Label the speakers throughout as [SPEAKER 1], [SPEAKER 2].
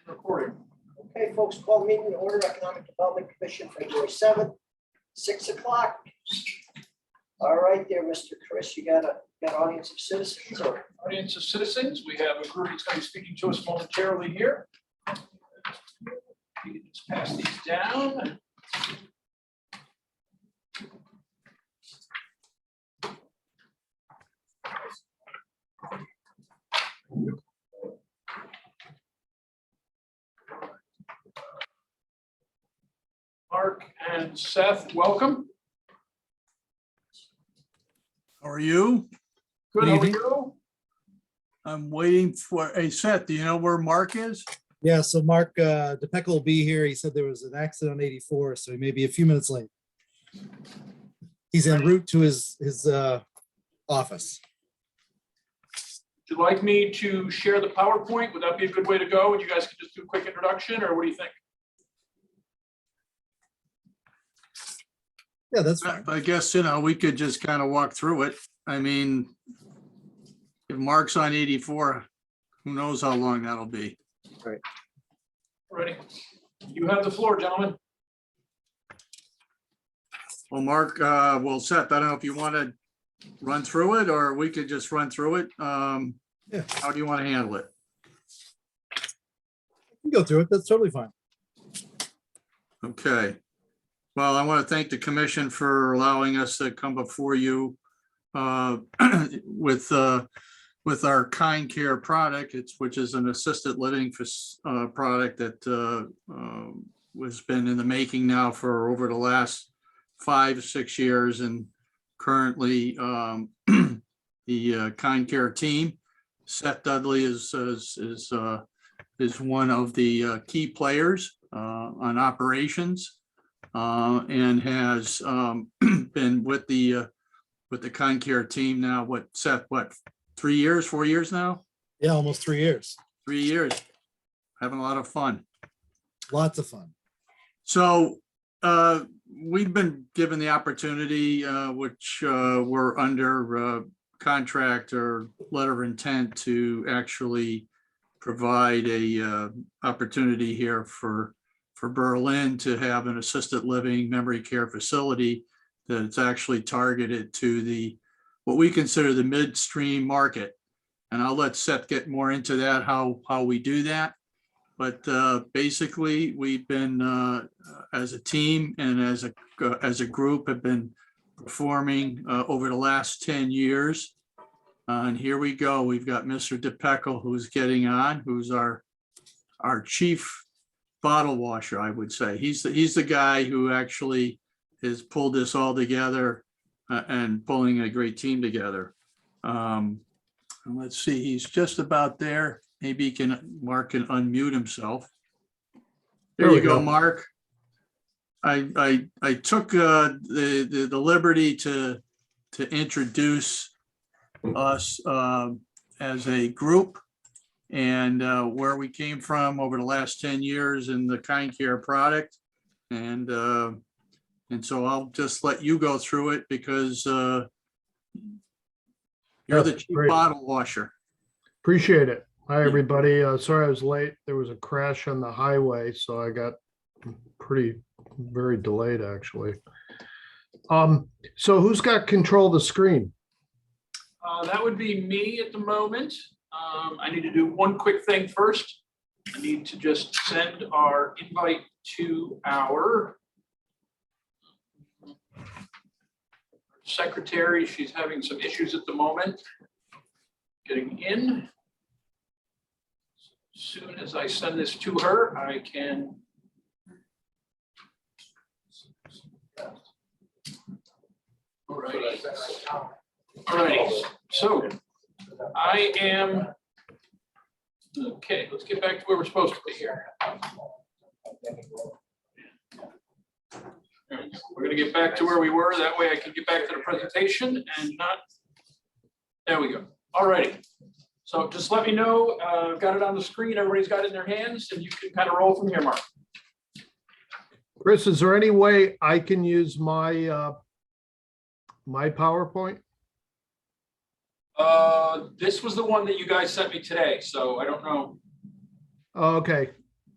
[SPEAKER 1] Recording.
[SPEAKER 2] Okay, folks, call the meeting to order. Economic Development Commission, February 7th, 6 o'clock. All right there, Mr. Chris, you got audience of citizens or?
[SPEAKER 1] Audience of citizens, we have a group that's going to be speaking to us momentarily here. You can just pass these down. Mark and Seth, welcome.
[SPEAKER 3] How are you?
[SPEAKER 1] Good,
[SPEAKER 3] Good
[SPEAKER 1] how are
[SPEAKER 3] evening.
[SPEAKER 1] you?
[SPEAKER 3] I'm waiting for a Seth. Do you know where Mark is?
[SPEAKER 4] Yeah, so Mark DePeck will be here. He said there was an accident on 84, so he may be a few minutes late. He's en route to his office.
[SPEAKER 1] Would you like me to share the PowerPoint? Would that be a good way to go? And you guys can just do a quick introduction, or what do you think?
[SPEAKER 4] Yeah, that's fine.
[SPEAKER 3] I guess, we could just kind of walk through it. I mean, if Mark's on 84, who knows how long that'll be.
[SPEAKER 1] Ready? You have the floor, gentlemen.
[SPEAKER 3] Well, Mark, Seth, I don't know if you want to run through it or we could just run through it.
[SPEAKER 4] Yeah.
[SPEAKER 3] How do you want to handle it?
[SPEAKER 4] You can go through it. That's totally fine.
[SPEAKER 3] Okay. Well, I want to thank the commission for allowing us to come before you with our Kind Care product, which is an assisted living product that has been in the making now for over the last 5-6 years, and currently the Kind Care team, Seth Dudley is one of the key players on operations. And has been with the Kind Care team now, Seth, 3 years, 4 years now?
[SPEAKER 4] Yeah, almost 3 years.
[SPEAKER 3] 3 years. Having a lot of fun.
[SPEAKER 4] Lots of fun.
[SPEAKER 3] So we've been given the opportunity, which we're under contract or letter of intent to actually provide a opportunity here for Berlin to have an assisted living memory care facility that's actually targeted to what we consider the midstream market. And I'll let Seth get more into that, how we do that. But basically, we've been as a team and as a group have been performing over the last 10 years. And here we go. We've got Mr. DePeckle, who's getting on, who's our chief bottle washer, I would say. He's the guy who actually has pulled this all together and pulling a great team together. And let's see, he's just about there. Maybe Mark can unmute himself. There you go, Mark. I took the liberty to introduce us as a group and where we came from over the last 10 years in the Kind Care product. And so I'll just let you go through it because you're the chief bottle washer.
[SPEAKER 5] Appreciate it. Hi, everybody. Sorry I was late. There was a crash on the highway, so I got very delayed, actually. So who's got control of the screen?
[SPEAKER 1] That would be me at the moment. I need to do one quick thing first. I need to just send our invite to our secretary. She's having some issues at the moment getting in. As soon as I send this to her, I can. All right. So I am, okay, let's get back to where we're supposed to be here. We're going to get back to where we were. That way I can get back to the presentation and not, there we go. All righty. So just let me know, I've got it on the screen. Everybody's got it in their hands and you can kind of roll from here, Mark.
[SPEAKER 5] Chris, is there any way I can use my my PowerPoint?
[SPEAKER 1] This was the one that you guys sent me today, so I don't know.
[SPEAKER 5] Okay,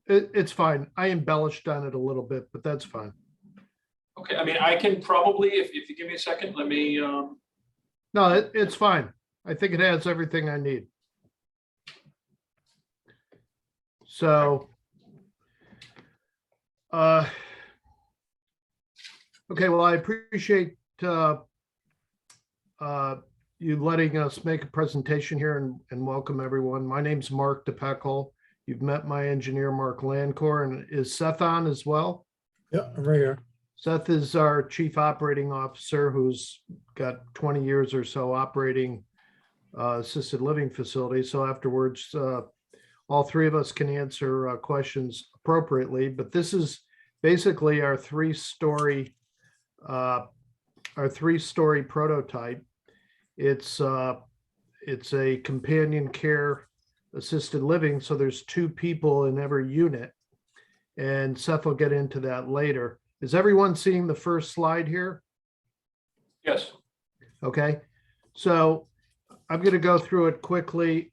[SPEAKER 5] it's fine. I embellished on it a little bit, but that's fine.
[SPEAKER 1] Okay, I mean, I can probably, if you give me a second, let me,
[SPEAKER 5] No, it's fine. I think it has everything I need. So, okay, well, I appreciate you letting us make a presentation here and welcome everyone. My name's Mark DePeckel. You've met my engineer, Mark Landcor, and is Seth on as well?
[SPEAKER 4] Yeah, I'm right here.
[SPEAKER 5] Seth is our chief operating officer who's got 20 years or so operating assisted living facilities. So afterwards, all three of us can answer questions appropriately, but this is basically our three-story prototype. It's a companion care assisted living, so there's 2 people in every unit, and Seth will get into that later. Is everyone seeing the first slide here?
[SPEAKER 1] yes,
[SPEAKER 5] Okay, so I'm going to go through it quickly.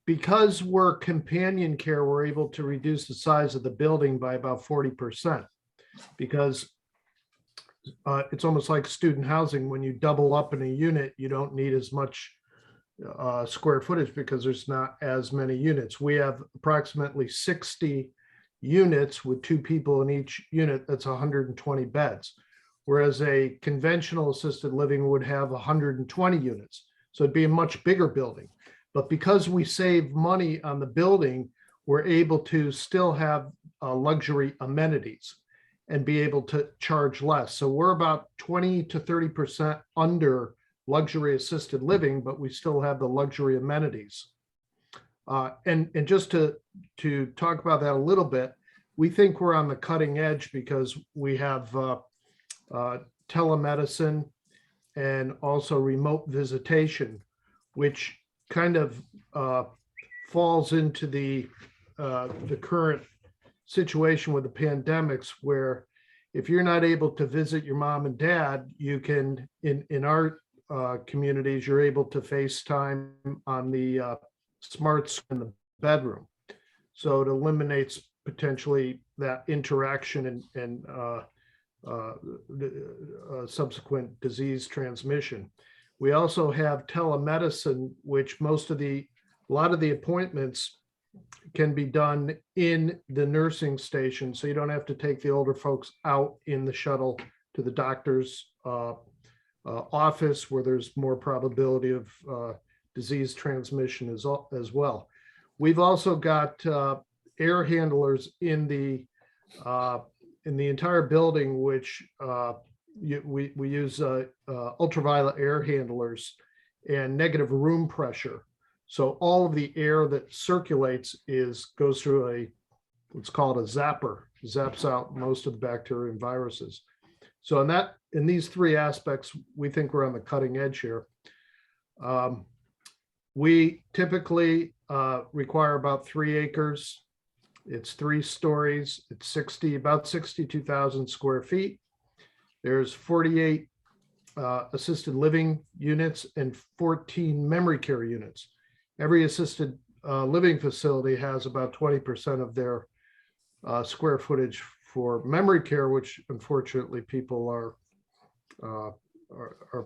[SPEAKER 5] Because we're companion care, we're able to reduce the size of the building by about 40%, because it's almost like student housing. When you double up in a unit, you don't need as much square footage because there's not as many units. We have approximately 60 units with 2 people in each unit. That's 120 beds, whereas a conventional assisted living would have 120 units. So it'd be a much bigger building. But because we save money on the building, we're able to still have luxury amenities and be able to charge less. So we're about 20 to 30% under luxury assisted living, but we still have the luxury amenities. And just to talk about that a little bit, we think we're on the cutting edge because we have telemedicine and also remote visitation, which kind of falls into the current situation with the pandemics, where if you're not able to visit your mom and dad, you can, in our communities, you're able to FaceTime on the smarts in the bedroom. So it eliminates potentially that interaction and subsequent disease transmission. We also have telemedicine, which a lot of the appointments can be done in the nursing station. So you don't have to take the older folks out in the shuttle to the doctor's office, where there's more probability of disease transmission as well. We've also got air handlers in the entire building, which we use ultraviolet air handlers and negative room pressure. So all of the air that circulates goes through what's called a zapper, zaps out most of the bacteria and viruses. So in these 3 aspects, we think we're on the cutting edge here. We typically require about 3 acres. It's 3 stories. It's about 62,000 square feet. There's 48 assisted living units and 14 memory care units. Every assisted living facility has about 20% of their square footage for memory care, which unfortunately people are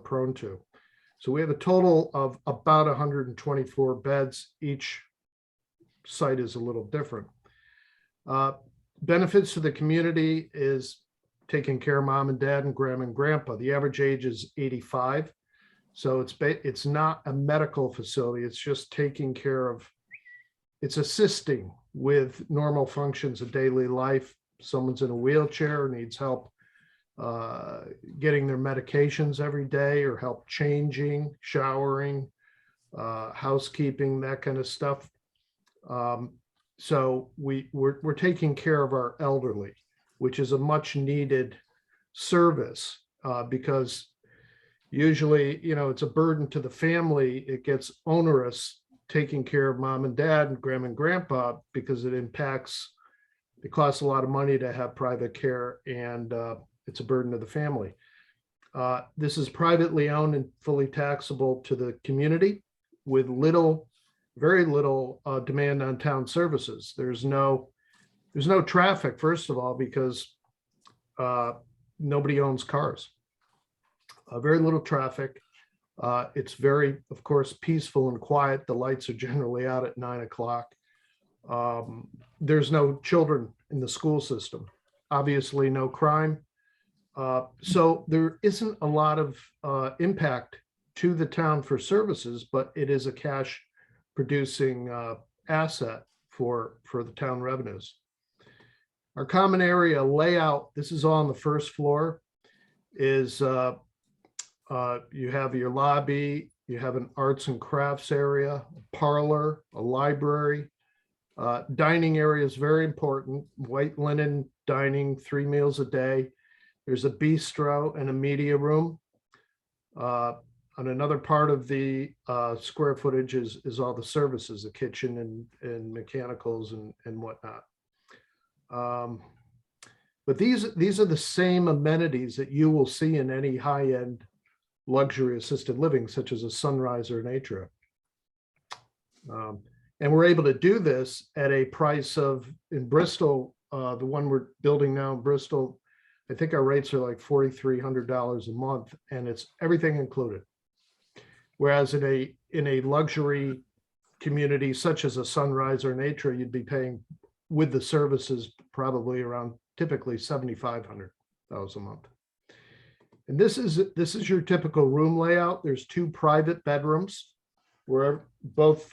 [SPEAKER 5] prone to. So we have a total of about 124 beds. Each site is a little different. Benefits to the community is taking care of mom and dad and grandma and grandpa. The average age is 85. So it's not a medical facility. It's just taking care of, it's assisting with normal functions of daily life. Someone's in a wheelchair, needs help getting their medications every day, or help changing, showering, housekeeping, that kind of stuff. So we're taking care of our elderly, which is a much needed service because usually, it's a burden to the family. It gets onerous taking care of mom and dad and grandma and grandpa because it costs a lot of money to have private care, and it's a burden to the family. This is privately owned and fully taxable to the community with very little demand on town services. There's no There's no traffic, first of all, because nobody owns cars. Very little traffic. It's very, of course, peaceful and quiet. The lights are generally out at 9 o'clock. There's no children in the school system. Obviously, no crime. So there isn't a lot of impact to the town for services, but it is a cash producing asset for the town revenues. Our common area layout, this is all on the first floor, is you have your lobby, you have an arts and crafts area, a parlor, a library. Dining area is very important, white linen dining, 3 meals a day. There's a bistro and a media room. On another part of the square footage is all the services, the kitchen and mechanicals and whatnot. But these are the same amenities that you will see in any high-end luxury assisted living, such as a Sunrise or an Atria. And we're able to do this at a price of, in Bristol, the one we're building now in Bristol, I think our rates are like $4,300 a month, and it's everything included. Whereas in a luxury community such as a Sunrise or an Atria, you'd be paying with the services probably around typically $7,500 a month. And this is your typical room layout. There's 2 private bedrooms where both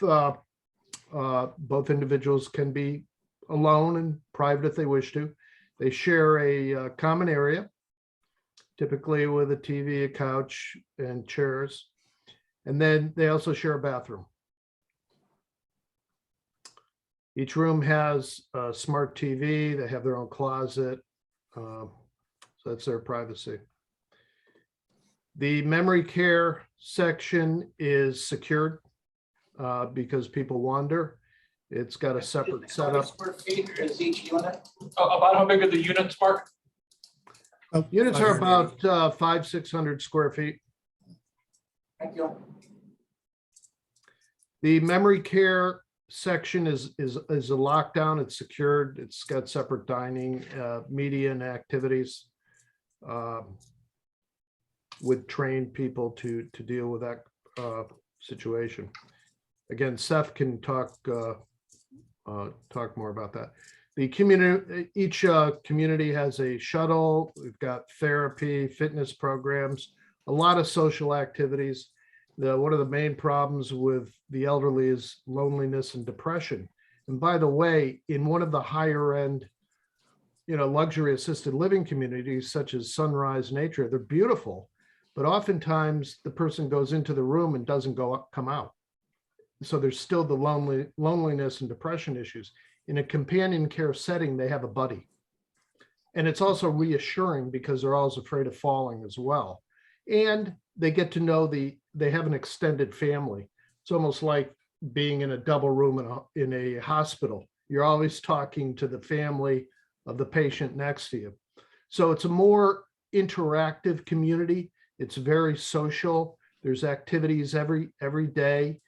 [SPEAKER 5] individuals can be alone and private if they wish to. They share a common area, typically with a TV, a couch, and chairs. And then they also share a bathroom. Each room has a smart TV. They have their own closet. So that's their privacy. The memory care section is secured because people wander. It's got a separate
[SPEAKER 2] How many
[SPEAKER 5] setup.
[SPEAKER 2] square feet is each unit?
[SPEAKER 1] About how big are the units, Mark?
[SPEAKER 4] Oh,
[SPEAKER 5] Units are
[SPEAKER 4] 580.
[SPEAKER 5] about 500-600 square feet.
[SPEAKER 2] Thank you.
[SPEAKER 5] The memory care section is a lockdown. It's secured. It's got separate dining, media and activities with trained people to deal with that situation. Again, Seth can talk more about that. The community, each community has a shuttle. We've got therapy, fitness programs, a lot of social activities. One of the main problems with the elderly is loneliness and depression. And by the way, in one of the higher end, luxury assisted living communities such as Sunrise and Atria, they're beautiful, but oftentimes the person goes into the room and doesn't come out. So there's still the loneliness and depression issues. In a companion care setting, they have a buddy. And it's also reassuring because they're always afraid of falling as well. And they get to know they have an extended family. It's almost like being in a double room in a hospital. You're always talking to the family of the patient next to you. So it's a more interactive community. It's very social. There's activities every day.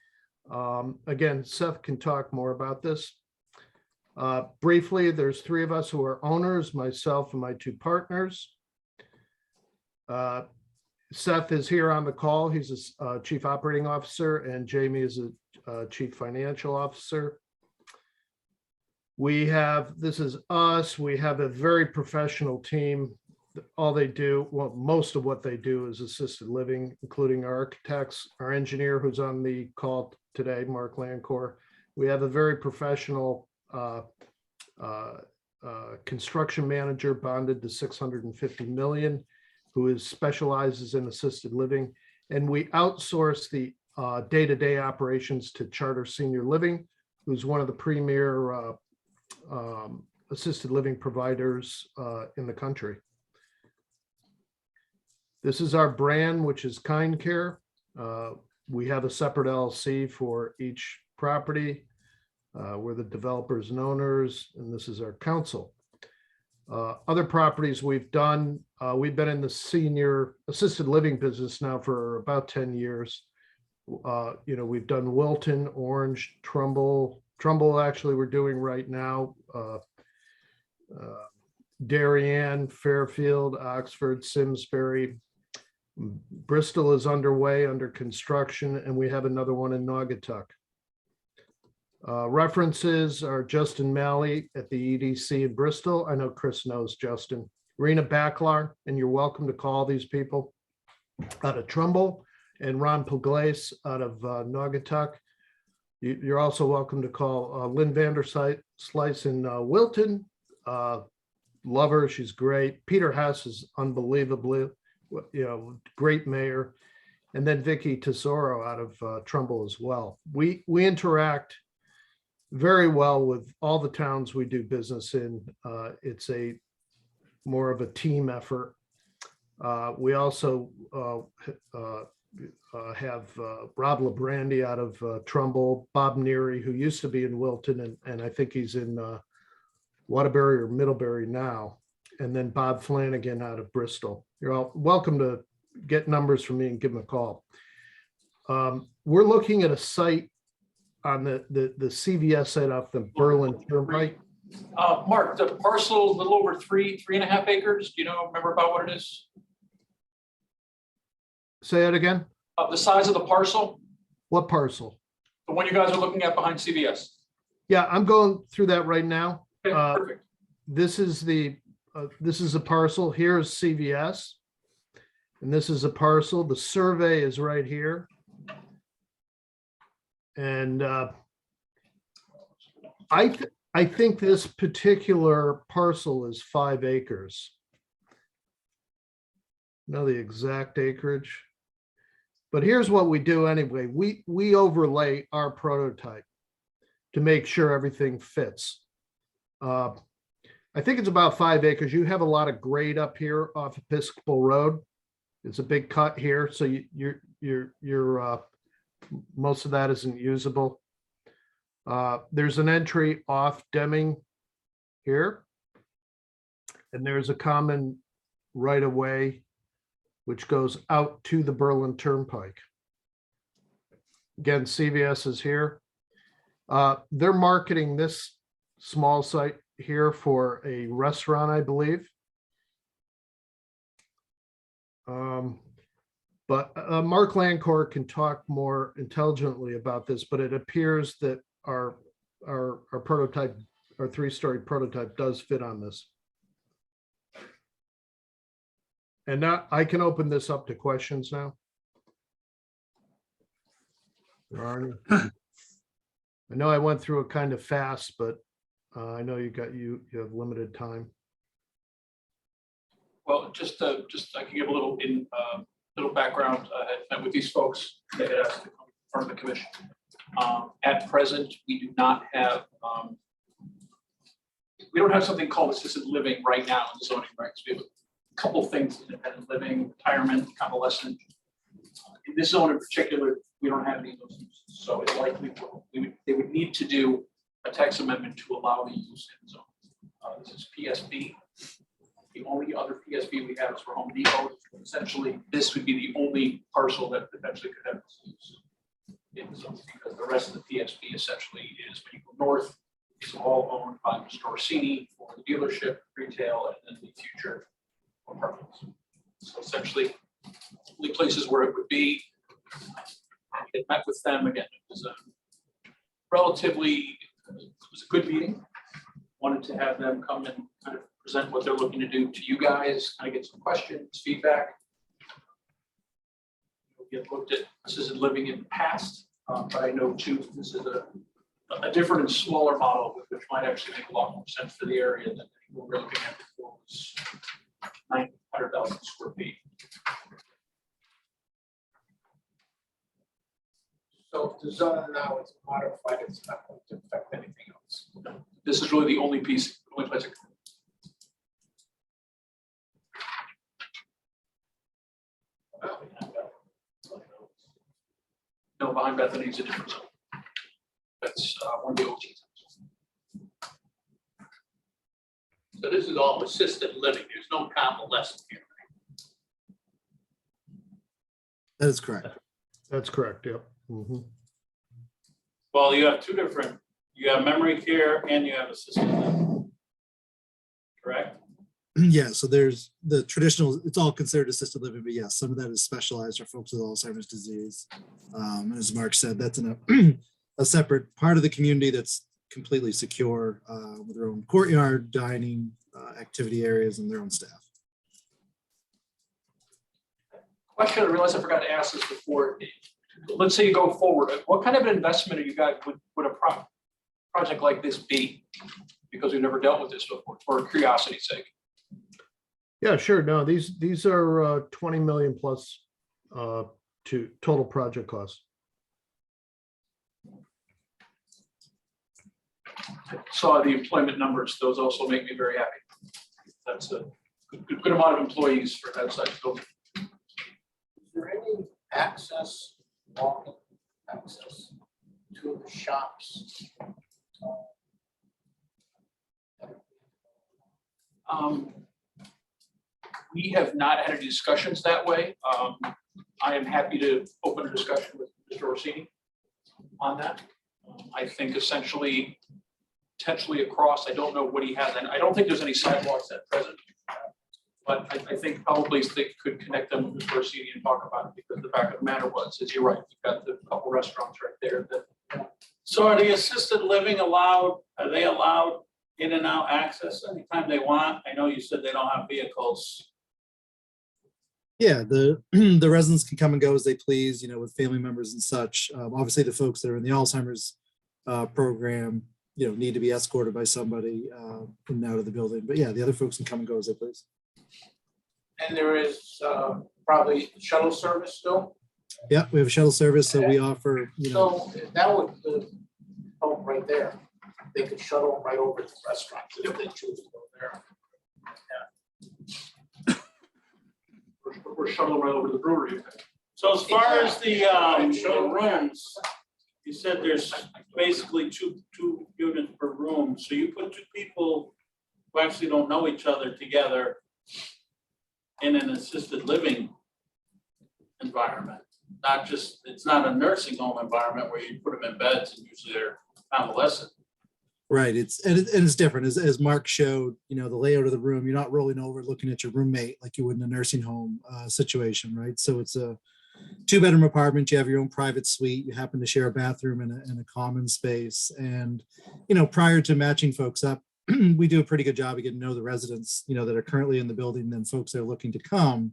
[SPEAKER 5] Again, Seth can talk more about this. Briefly, there's 3 of us who are owners, myself and my 2 partners. Seth is here on the call. He's a chief operating officer, and Jamie is a chief financial officer. This is us. We have a very professional team. All they do, well, most of what they do is assisted living, including our architects, our engineer who's on the call today, Mark Lancourt. We have a very professional construction manager bonded to $650 million, who specializes in assisted living. And we outsource the day-to-day operations to Charter Senior Living, who's one of the premier assisted living providers in the country. This is our brand, which is Kind Care. We have a separate LLC for each property. We're the developers and owners, and this is our council. Other properties we've done, we've been in the senior assisted living business now for about 10 years. We've done Wilton, Orange, Trumbull. Trumbull actually we're doing right now. Darien, Fairfield, Oxford, Simsbury. Bristol is underway, under construction, and we have another one in Naugatuck. References are Justin Malley at the EDC in Bristol. I know Chris knows Justin. Rena Backlar, and you're welcome to call these people out of Trumbull, and Ron Pugliese out of Naugatuck. You're also welcome to call Lynn Vanderslice in Wilton. Love her, she's great. Peter Hess is unbelievably, great mayor. And then Vicky Tesoro out of Trumbull as well. We interact very well with all the towns we do business in. It's a more of a team effort. We also have Rob Labrandy out of Trumbull, Bob Neary, who used to be in Wilton, and I think he's in Waterbury or Middlebury now, and then Bob Flanagan out of Bristol. You're all welcome to get numbers from me and give them a call. We're looking at a site on the CVS site off the Berlin Turnpike.
[SPEAKER 1] Mark, the parcel, a little over 3.5 acres. Do you remember about what it is?
[SPEAKER 5] Say it again.
[SPEAKER 1] The size of the parcel,
[SPEAKER 5] What parcel?
[SPEAKER 1] the one you guys are looking at behind CVS.
[SPEAKER 5] Yeah, I'm going through that right now.
[SPEAKER 1] Okay, perfect.
[SPEAKER 5] This is a parcel. Here's CVS. And this is a parcel. The survey is right here. And I think this particular parcel is 5 acres. Know the exact acreage. But here's what we do anyway. We overlay our prototype to make sure everything fits. I think it's about 5 acres. You have a lot of grade up here off Episcopal Road. It's a big cut here, so you're most of that isn't usable. There's an entry off Deming here, and there's a common right of way which goes out to the Berlin Turnpike. Again, CVS is here. They're marketing this small site here for a restaurant, I believe. But Mark Lancourt can talk more intelligently about this, but it appears that our prototype, our 3-story prototype does fit on this. And now I can open this up to questions now. There are any? I know I went through it kind of fast, but I know you have limited time.
[SPEAKER 1] Well, just I can give a little background. I had met with these folks. They had asked to come in front of the commission. At present, we do not have we don't have something called assisted living right now in the zoning regs. We have a couple of things: independent living, retirement, convalescent. In this zone in particular, we don't have any of those uses. So it's likely they would need to do a text amendment to allow the use in the zone. This is PSB. The only other PSB we have is for Home Depot. Essentially, this would be the only parcel that potentially could have this use in the zone, because the rest of the PSB essentially is, when you go north, it's all owned by Mr. Orsini for the dealership, retail, and then the future apartments. So essentially, only places where it would be. I met with them again. It was a good meeting. Wanted to have them come and kind of present what they're looking to do to you guys, kind of get some questions, feedback. We have looked at assisted living in the past, but I know too, this is a different and smaller model, which might actually make a lot more sense for the area than what we're looking at before. Was 900,000 square feet.
[SPEAKER 6] So if the zone now is modified, it's not going to affect anything else.
[SPEAKER 1] This is really the only piece, only place it. No, behind Bethany is a different zone. That's one of the OT zones.
[SPEAKER 6] So this is all assisted living. There's no convalescent here.
[SPEAKER 4] That is correct.
[SPEAKER 5] That's correct, yep. Mhm.
[SPEAKER 7] Well, you have two different, you have memory care and you have assisted living.
[SPEAKER 1] correct?
[SPEAKER 4] Yeah, so there's the traditional, it's all considered assisted living, but yes, some of that is specialized for folks with Alzheimer's disease. As Mark said, that's in a separate part of the community that's completely secure with their own courtyard, dining, activity areas, and their own staff.
[SPEAKER 1] Question, I realized I forgot to ask this before. Let's say you go forward, what kind of an investment are you guys, would a project like this be? Because we've never dealt with this before, for curiosity's sake.
[SPEAKER 5] Yeah, sure. No, these are 20 million plus to total project costs.
[SPEAKER 1] Saw the employment numbers, those also make me very happy. That's a good amount of employees for that size building.
[SPEAKER 6] Is there any access, walking access to the shops?
[SPEAKER 1] We have not had any discussions that way. I am happy to open a discussion with Mr. Orsini on that. I think essentially, potentially across, I don't know what he has, and I don't think there's any sidewalks at present. But I think probably they could connect them with Mr. Orsini and talk about it, because the fact of the matter was, as you're right, you've got the couple restaurants right there that.
[SPEAKER 7] So are the assisted living allowed, are they allowed in and out access anytime they want? I know you said they don't have vehicles.
[SPEAKER 4] Yeah, the the residents can come and go as they please, you know, with family members and such. Obviously, the folks that are in the Alzheimer's program, you know, need to be escorted by somebody in and out of the building. But yeah, the other folks can come and go as they please.
[SPEAKER 6] And there is probably shuttle service still?
[SPEAKER 4] Yeah, we have a shuttle service, so we offer, you know,
[SPEAKER 6] So that would help right there. They could shuttle right over to the restaurant if they choose to go there.
[SPEAKER 1] We're shuttling right over to the brewery.
[SPEAKER 7] So as far as the rooms, you said there's basically two units per room. So you put two people who actually don't know each other together in an assisted living environment. Not just, it's not a nursing home environment where you put them in beds and usually they're convalescent.
[SPEAKER 4] right. It's different. As Mark showed, you know, the layout of the room, you're not rolling over looking at your roommate like you would in a nursing home situation, right? So it's a 2-bedroom apartment. You have your own private suite. You happen to share a bathroom and a common space. And, you know, prior to matching folks up, we do a pretty good job of getting to know the residents, you know, that are currently in the building and folks that are looking to come.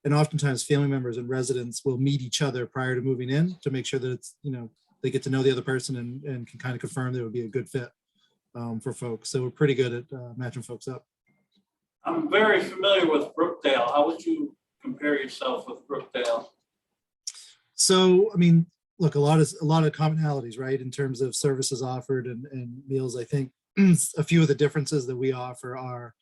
[SPEAKER 4] And oftentimes family members and residents will meet each other prior to moving in to make sure that it's, you know, they get to know the other person and can kind of confirm that it would be a good fit for folks. So we're pretty good at matching folks up.
[SPEAKER 7] I'm very familiar with Brookdale. How would you compare yourself with Brookdale?
[SPEAKER 4] So, I mean, look, a lot of commonalities, right, in terms of services offered and meals. I think a few of the differences that we offer are,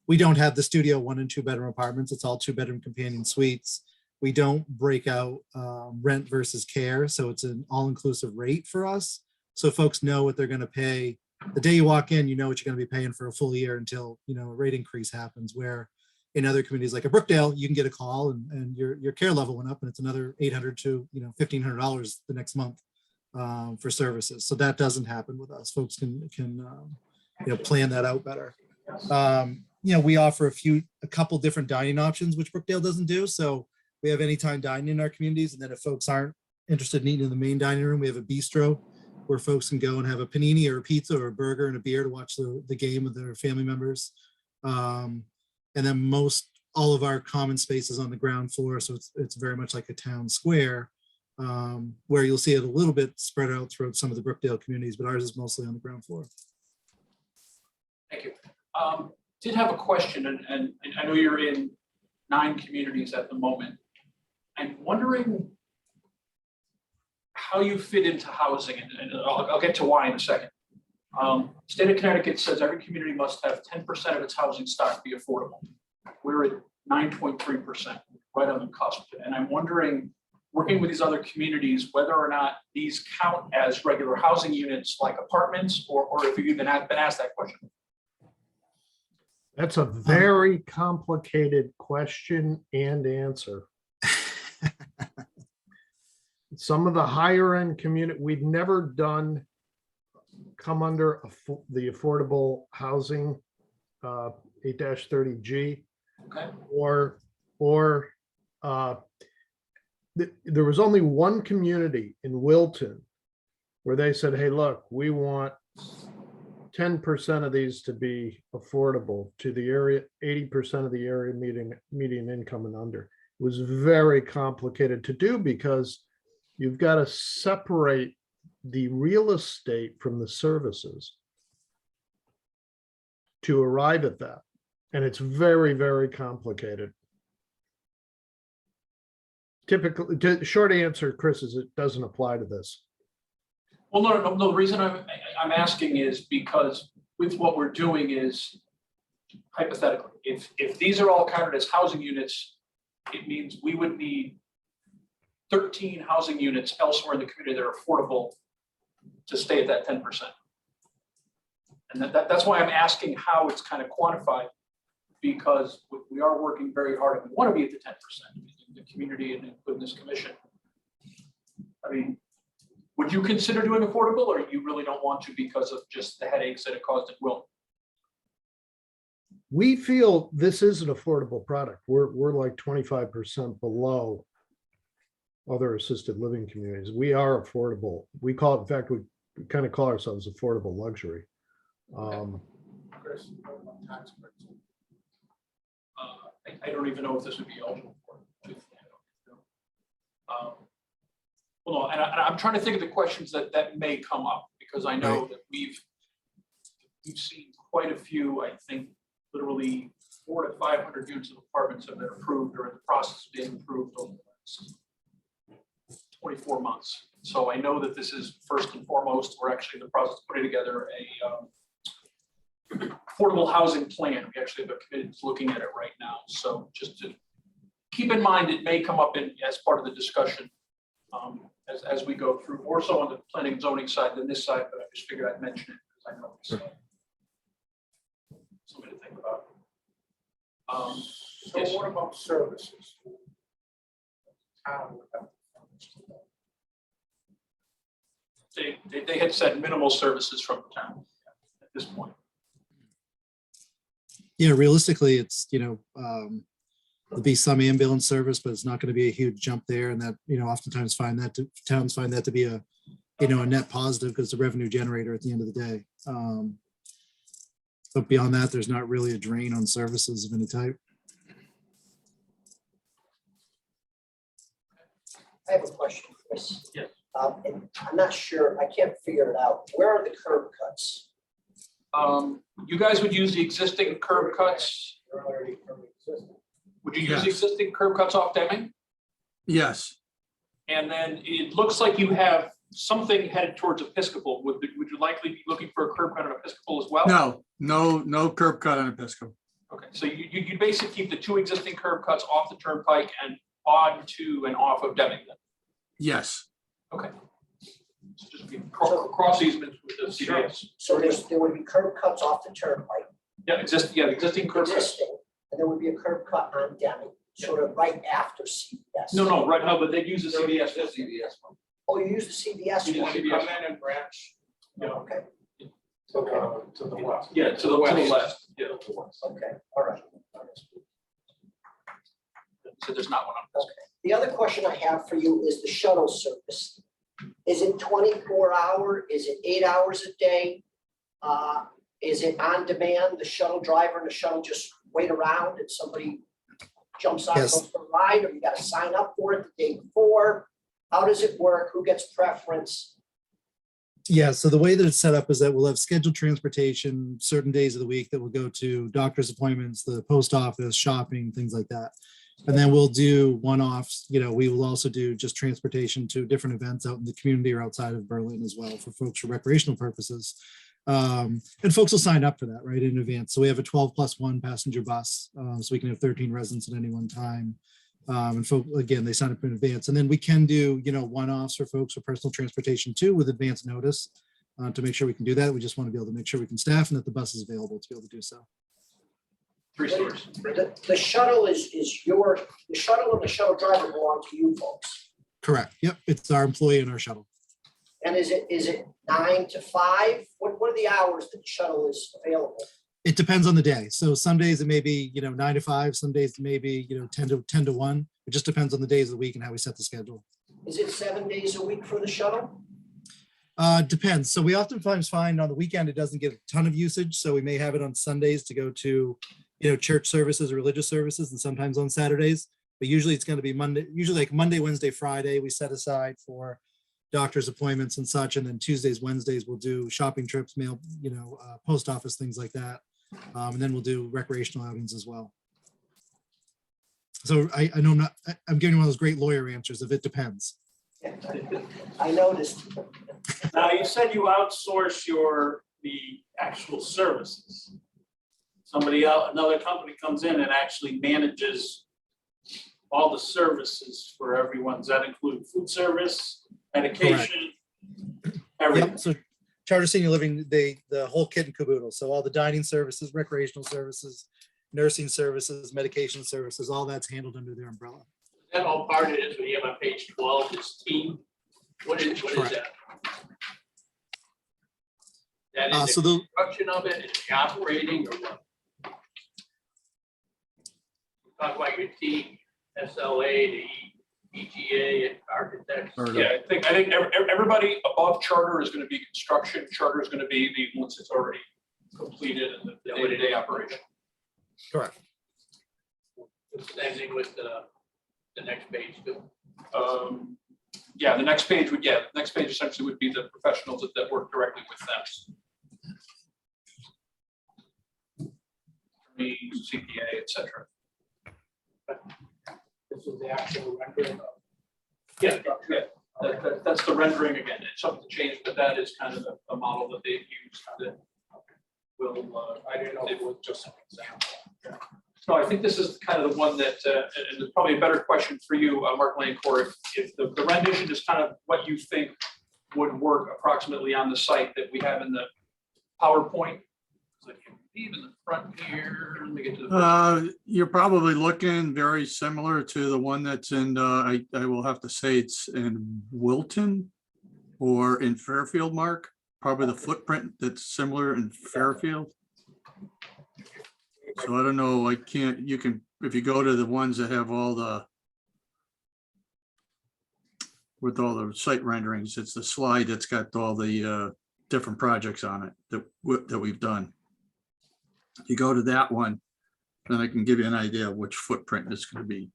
[SPEAKER 4] we don't have the studio 1 and 2 bedroom apartments. It's all 2-bedroom companion suites. We don't break out rent versus care. So it's an all-inclusive rate for us. So folks know what they're going to pay. The day you walk in, you know what you're going to be paying for a full year until, you know, a rate increase happens, where in other communities like a Brookdale, you can get a call and your care level went up and it's another $800 to, you know, $1,500 the next month for services. So that doesn't happen with us. Folks can you know, plan that out better. You know, we offer a couple different dining options, which Brookdale doesn't do. So we have anytime dining in our communities. And then if folks aren't interested in eating in the main dining room, we have a bistro where folks can go and have a panini or a pizza or a burger and a beer to watch the game with their family members. And then all of our common spaces on the ground floor. So it's very much like a town square where you'll see it a little bit spread out throughout some of the Brookdale communities, but ours is mostly on the ground floor.
[SPEAKER 1] Thank you. Did have a question, and I know you're in 9 communities at the moment. I'm wondering how you fit into housing, and I'll get to why in a second. State of Connecticut says every community must have 10% of its housing stock be affordable. We're at 9.3%, right on the cusp. And I'm wondering, working with these other communities, whether or not these count as regular housing units like apartments, or if you've been asked that question.
[SPEAKER 5] That's a very complicated question and answer. Some of the higher end community, we've never done come under the affordable housing 8-30G.
[SPEAKER 1] Okay.
[SPEAKER 5] Or there was only one community in Wilton where they said, hey, look, we want 10% of these to be affordable to the area, 80% of the area median income and under. It was very complicated to do because you've got to separate the real estate from the services to arrive at that. And it's very, very complicated. Typically, the short answer, Chris, is it doesn't apply to this.
[SPEAKER 1] Well, no, the reason I'm asking is because with what we're doing is hypothetically, if these are all counted as housing units, it means we would need 13 housing units elsewhere in the community that are affordable to stay at that 10%. And that's why I'm asking how it's kind of quantified, because we are working very hard and we want to be at the 10% in the community and including this commission. I mean, would you consider doing affordable, or you really don't want to because of just the headaches that it caused at Wilton?
[SPEAKER 5] We feel this is an affordable product. We're like 25% below other assisted living communities. We are affordable. We call it, in fact, we kind of call ourselves affordable luxury.
[SPEAKER 6] Chris, tax breaks.
[SPEAKER 1] I don't even know if this would be eligible for it. Well, no, and I'm trying to think of the questions that may come up, because I know that we've seen quite a few, I think, literally 400 to 500 units of apartments have been approved or in the process of being approved over the last 24 months. So I know that this is first and foremost, we're actually in the process of putting together a affordable housing plan. We actually have a committee that's looking at it right now. So just to keep in mind, it may come up as part of the discussion as we go through, more so on the planning and zoning side than this side, but I just figured I'd mention it because I know it's something to think about.
[SPEAKER 6] So
[SPEAKER 1] Yes.
[SPEAKER 6] what about services? Town would have to
[SPEAKER 1] They had said minimal services from the town at this point.
[SPEAKER 4] Yeah, realistically, it's, there'll be some ambulance service, but it's not going to be a huge jump there. And that, oftentimes towns find that to be a net positive because it's a revenue generator at the end of the day. But beyond that, there's not really a drain on services of any type.
[SPEAKER 2] I have a question, Chris.
[SPEAKER 1] Yes.
[SPEAKER 2] And I'm not sure, I can't figure it out. Where are the curb cuts?
[SPEAKER 1] You guys would use the existing curb cuts.
[SPEAKER 6] They're already existing.
[SPEAKER 1] Would you use the
[SPEAKER 3] Yes.
[SPEAKER 1] existing curb cuts off Deming?
[SPEAKER 3] Yes,
[SPEAKER 1] And then it looks like you have something headed towards Episcopal. Would you likely be looking for a curb cut on Episcopal as well?
[SPEAKER 3] no curb cut on Episcopal.
[SPEAKER 1] Okay, so you basically keep the two existing curb cuts off the turnpike and on to and off of Deming then?
[SPEAKER 3] Yes,
[SPEAKER 1] Okay. So just be cross easements with the CVS.
[SPEAKER 2] So there would be curb cuts off the turnpike,
[SPEAKER 1] Yeah, existing curb cuts.
[SPEAKER 2] existing, and there would be a curb cut on Deming, sort of right after CVS.
[SPEAKER 1] No, right, no, but they'd use the CVS.
[SPEAKER 2] Oh, you use the CVS
[SPEAKER 1] You
[SPEAKER 2] one?
[SPEAKER 1] use CVS.
[SPEAKER 6] Come in and branch.
[SPEAKER 1] Yeah.
[SPEAKER 2] Okay,
[SPEAKER 6] To the west.
[SPEAKER 1] Yeah, to the left, yeah.
[SPEAKER 2] okay, all right.
[SPEAKER 1] So there's not one on this.
[SPEAKER 2] The other question I have for you is the shuttle service. Is it 24-hour? Is it 8 hours a day? Is it on demand? The shuttle driver and the shuttle just wait around and somebody jumps on,
[SPEAKER 4] Yes.
[SPEAKER 2] goes for a ride, or you got to sign up for it the day before? How does it work? Who gets preference?
[SPEAKER 4] Yeah, so the way that it's set up is that we'll have scheduled transportation certain days of the week that will go to doctor's appointments, the post office, shopping, things like that. And then we'll do one-offs, we will also do just transportation to different events out in the community or outside of Berlin as well for folks for recreational purposes. And folks will sign up for that right in advance. So we have a 12+1 passenger bus, so we can have 13 residents at any one time. And again, they sign up in advance, and then we can do, one-offs for folks for personal transportation too with advance notice to make sure we can do that. We just want to be able to make sure we can staff and that the bus is available to be able to do so.
[SPEAKER 1] 3 stores.
[SPEAKER 2] The shuttle the shuttle and the shuttle driver belong to you folks.
[SPEAKER 4] Correct. Yep. It's our employee in our shuttle.
[SPEAKER 2] And is it 9 to 5? What are the hours that the shuttle is available?
[SPEAKER 4] It depends on the day. So some days it may be, 9 to 5, some days it may be, 10 to 1. It just depends on the days of the week and how we set the schedule.
[SPEAKER 2] Is it 7 days a week for the shuttle?
[SPEAKER 4] Depends. So we oftentimes find on the weekend, it doesn't get a ton of usage. So we may have it on Sundays to go to, church services or religious services, and sometimes on Saturdays. But usually it's going to be Monday, usually like Monday, Wednesday, Friday, we set aside for doctor's appointments and such. And then Tuesdays, Wednesdays, we'll do shopping trips, mail, post office, things like that. And then we'll do recreational outings as well. So I know I'm giving you one of those great lawyer answers of it depends.
[SPEAKER 2] I noticed.
[SPEAKER 7] Now, you said you outsource the actual services. Somebody else, another company comes in and actually manages all the services for everyone. Does that include food service, medication, everything?
[SPEAKER 4] Yep. So Charter Senior Living, the whole kit and caboodle. So all the dining services, recreational services, nursing services, medication services, all that's handled under their umbrella.
[SPEAKER 1] That all part of it is what you have on page 12, is team. What is
[SPEAKER 4] Correct.
[SPEAKER 1] that? That is
[SPEAKER 4] So
[SPEAKER 1] the
[SPEAKER 4] the
[SPEAKER 1] construction of it, is the operating or what? Talk about your team, SLA, the EGA, and architects.
[SPEAKER 3] Or-
[SPEAKER 1] Yeah, I think everybody above charter is going to be construction. Charter is going to be the, once it's already completed and the day-to-day operation.
[SPEAKER 4] correct.
[SPEAKER 1] Same thing with the next page too. Yeah, the next page would, the next page essentially would be the professionals that work directly with them. Attorneys, CPA, et cetera.
[SPEAKER 6] This is the actual rendering of.
[SPEAKER 1] Yeah, that's the rendering again. It's something to change, but that is kind of the model that they've used that will,
[SPEAKER 6] I didn't know it was just an example.
[SPEAKER 1] no, I think this is kind of the one that, and it's probably a better question for you, Mark Lancourt, if the rendition is kind of what you think would work approximately on the site that we have in the PowerPoint. So I can leave in the front here, let me get to the.
[SPEAKER 3] You're probably looking very similar to the one that's in, I will have to say it's in Wilton or in Fairfield, Mark. Probably the footprint that's similar in Fairfield. So I don't know, you can, if you go to the ones that have all the, with all the site renderings, it's the slide that's got all the different projects on it that we've done. If you go to that one, then I can give you an idea of which footprint is going to be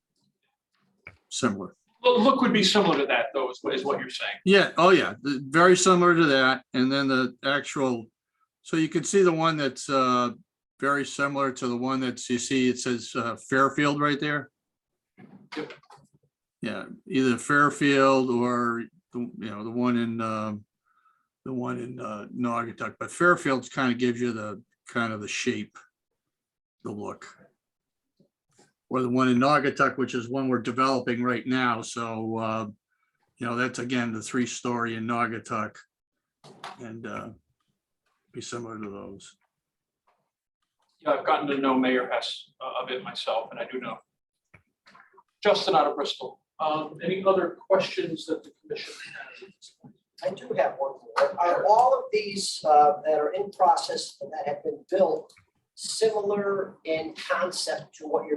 [SPEAKER 3] similar.
[SPEAKER 1] Look would be similar to that though, is what you're saying.
[SPEAKER 3] Yeah, oh yeah, very similar to that. And then the actual, so you can see the one that's very similar to the one that's, you see, it says Fairfield right there.
[SPEAKER 1] Yep.
[SPEAKER 3] Yeah, either Fairfield or the one in Naugatuck, but Fairfield's kind of gives you the shape, the look. Or the one in Naugatuck, which is one we're developing right now. So, that's again, the 3-story in Naugatuck and be similar to those.
[SPEAKER 1] Yeah, I've gotten to know Mayor Hess a bit myself, and I do know Justin out of Bristol. Any other questions that the commission has?
[SPEAKER 2] I do have one more. Are all of these that are in process and that have been built similar in concept to what you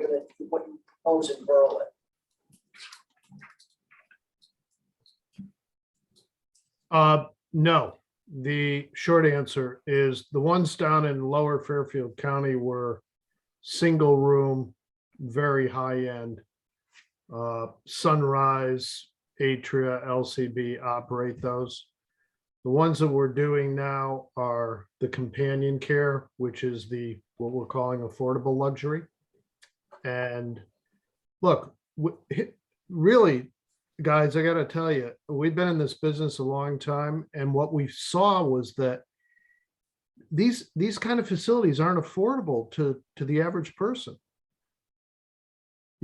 [SPEAKER 2] propose in Berlin?
[SPEAKER 5] No, the short answer is the ones down in lower Fairfield County were single room, very high end. Sunrise, Atria, LCB operate those. The ones that we're doing now are the companion care, which is what we're calling affordable luxury. And look, really, guys, I got to tell you, we've been in this business a long time, and what we saw was that these kind of facilities aren't affordable to the average person.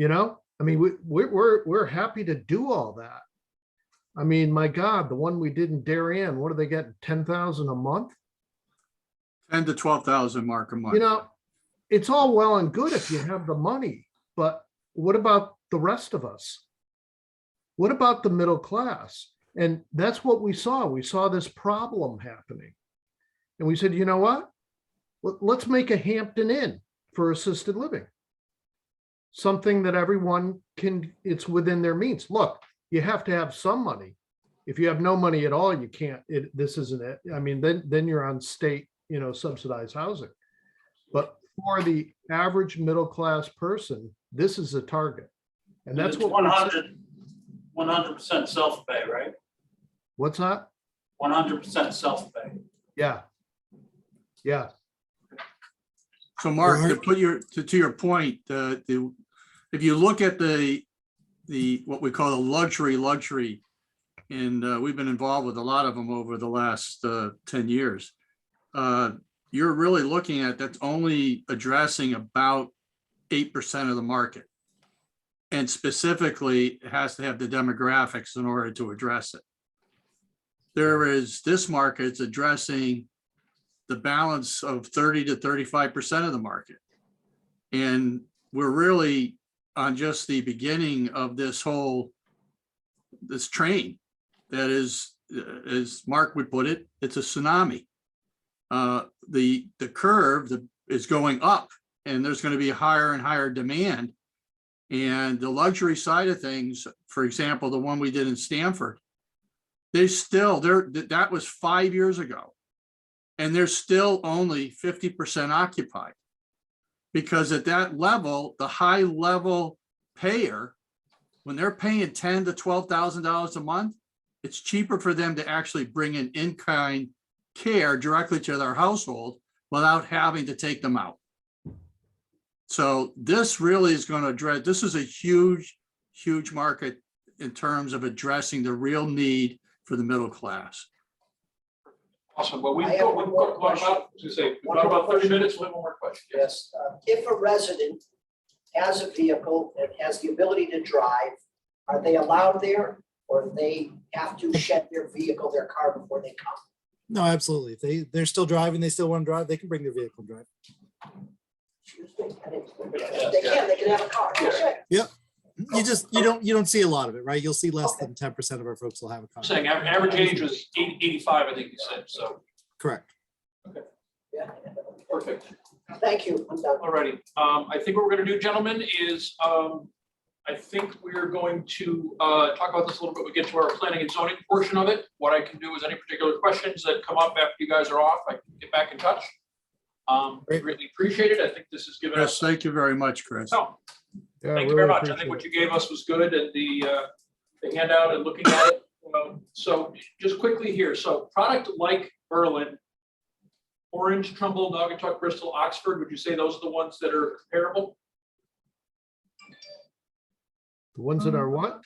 [SPEAKER 5] I mean, we're happy to do all that. I mean, my God, the one we did in Darien, what do they get? 10,000 a month?
[SPEAKER 3] 10 to 12,000 mark a month.
[SPEAKER 5] It's all well and good if you have the money, but what about the rest of us? What about the middle class? And that's what we saw. We saw this problem happening. And we said, you know what? Let's make a Hampton Inn for assisted living. Something that everyone can, it's within their means. Look, you have to have some money. If you have no money at all, you can't, this isn't it. I mean, then you're on state, subsidized housing. But for the average middle-class person, this is a target. And that's
[SPEAKER 7] It's
[SPEAKER 5] what.
[SPEAKER 7] 100% self-pay, right?
[SPEAKER 5] What's that?
[SPEAKER 7] 100% self-pay.
[SPEAKER 5] Yeah. Yeah.
[SPEAKER 3] So Mark, to
[SPEAKER 4] Right.
[SPEAKER 3] put to your point, if you look at the what we call the luxury, and we've been involved with a lot of them over the last 10 years, you're really looking at that's only addressing about 8% of the market. And specifically, it has to have the demographics in order to address it. This market's addressing the balance of 30 to 35% of the market. And we're really on just the beginning of this train that is, as Mark would put it, it's a tsunami. The curve is going up, and there's going to be higher and higher demand. And the luxury side of things, for example, the one we did in Stamford, that was 5 years ago. And they're still only 50% occupied. Because at that level, the high level payer, when they're paying $10,000 to $12,000 a month, it's cheaper for them to actually bring in-kind care directly to their household without having to take them out. So this really is going to address, this is a huge, huge market in terms of addressing the real need for the middle class.
[SPEAKER 1] Awesome. Well, we've
[SPEAKER 2] I have
[SPEAKER 1] got,
[SPEAKER 2] one more question.
[SPEAKER 1] we've got about 30 minutes, we'll have one more question.
[SPEAKER 2] Yes, if a resident has a vehicle and has the ability to drive, are they allowed there? Or do they have to shed their vehicle, their car before they come?
[SPEAKER 4] No, absolutely. If they're still driving, they still want to drive, they can bring their vehicle and drive.
[SPEAKER 2] Excuse me? They can have a car. Okay.
[SPEAKER 4] You don't see a lot of it, right? You'll see less than 10% of our folks will have a car.
[SPEAKER 1] Saying average age was 85, I think you said, so,
[SPEAKER 4] Correct.
[SPEAKER 2] Yeah.
[SPEAKER 1] perfect.
[SPEAKER 2] Thank you. I'm done.
[SPEAKER 1] All righty. I think what we're gonna do, gentlemen, is I think we're going to talk about this a little bit. We get to our planning and zoning portion of it. What I can do is any particular questions that come up after you guys are off, I can get back in touch.
[SPEAKER 4] Great.
[SPEAKER 1] Greatly appreciate it. I think this has given
[SPEAKER 3] Chris,
[SPEAKER 1] us.
[SPEAKER 3] thank you very much, Chris.
[SPEAKER 1] No,
[SPEAKER 5] Yeah,
[SPEAKER 1] thank you
[SPEAKER 5] really
[SPEAKER 1] very much. I
[SPEAKER 5] appreciate
[SPEAKER 1] think what
[SPEAKER 5] it.
[SPEAKER 1] you gave us was good, and the handout and looking at it. So just quickly here, so product like Berlin, Orange, Trumbull, Naugatuck, Bristol, Oxford, would you say those are the ones that are comparable?
[SPEAKER 5] The ones that are what?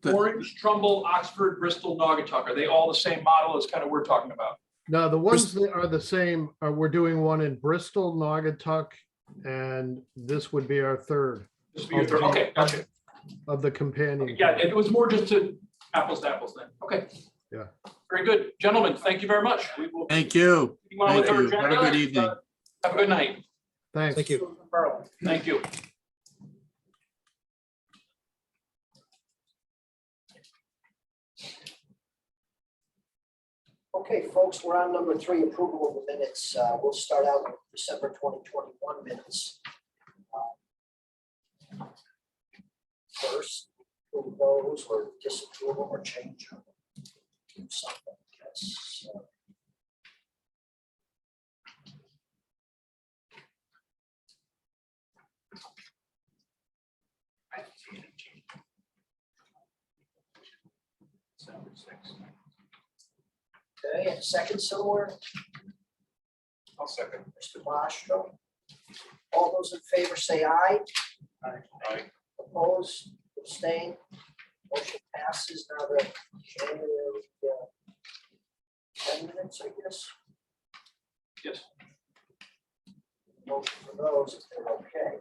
[SPEAKER 3] The-
[SPEAKER 1] Orange, Trumbull, Oxford, Bristol, Naugatuck, are they all the same model as kind of we're talking about?
[SPEAKER 5] No, the ones that are the same, we're doing one in Bristol, Naugatuck, and this would be our third
[SPEAKER 1] This would be your third. Okay, gotcha.
[SPEAKER 5] of the companion.
[SPEAKER 1] Yeah, it was more just to apples to apples then. Okay.
[SPEAKER 5] Yeah.
[SPEAKER 1] Very good. Gentlemen, thank you very much. We will.
[SPEAKER 3] Thank you.
[SPEAKER 1] continue on with
[SPEAKER 3] Thank
[SPEAKER 1] our
[SPEAKER 3] you. Have a
[SPEAKER 1] agenda.
[SPEAKER 3] good evening.
[SPEAKER 1] Have a good night.
[SPEAKER 5] Thanks.
[SPEAKER 4] Thank you.
[SPEAKER 1] Thank you.
[SPEAKER 2] Okay, folks, we're on number 3, approval of the minutes. We'll start out with December 2021 minutes. First, approve those or disapprove them or change them. Do something, yes. Okay, and second somewhere,
[SPEAKER 6] I'll second.
[SPEAKER 2] Mr. Mastro. All those in favor say aye.
[SPEAKER 6] Aye.
[SPEAKER 2] Opposed, abstain, motion passes. Now the January 10 minutes, I guess.
[SPEAKER 1] Yes.
[SPEAKER 2] Motion for those, if they're okay.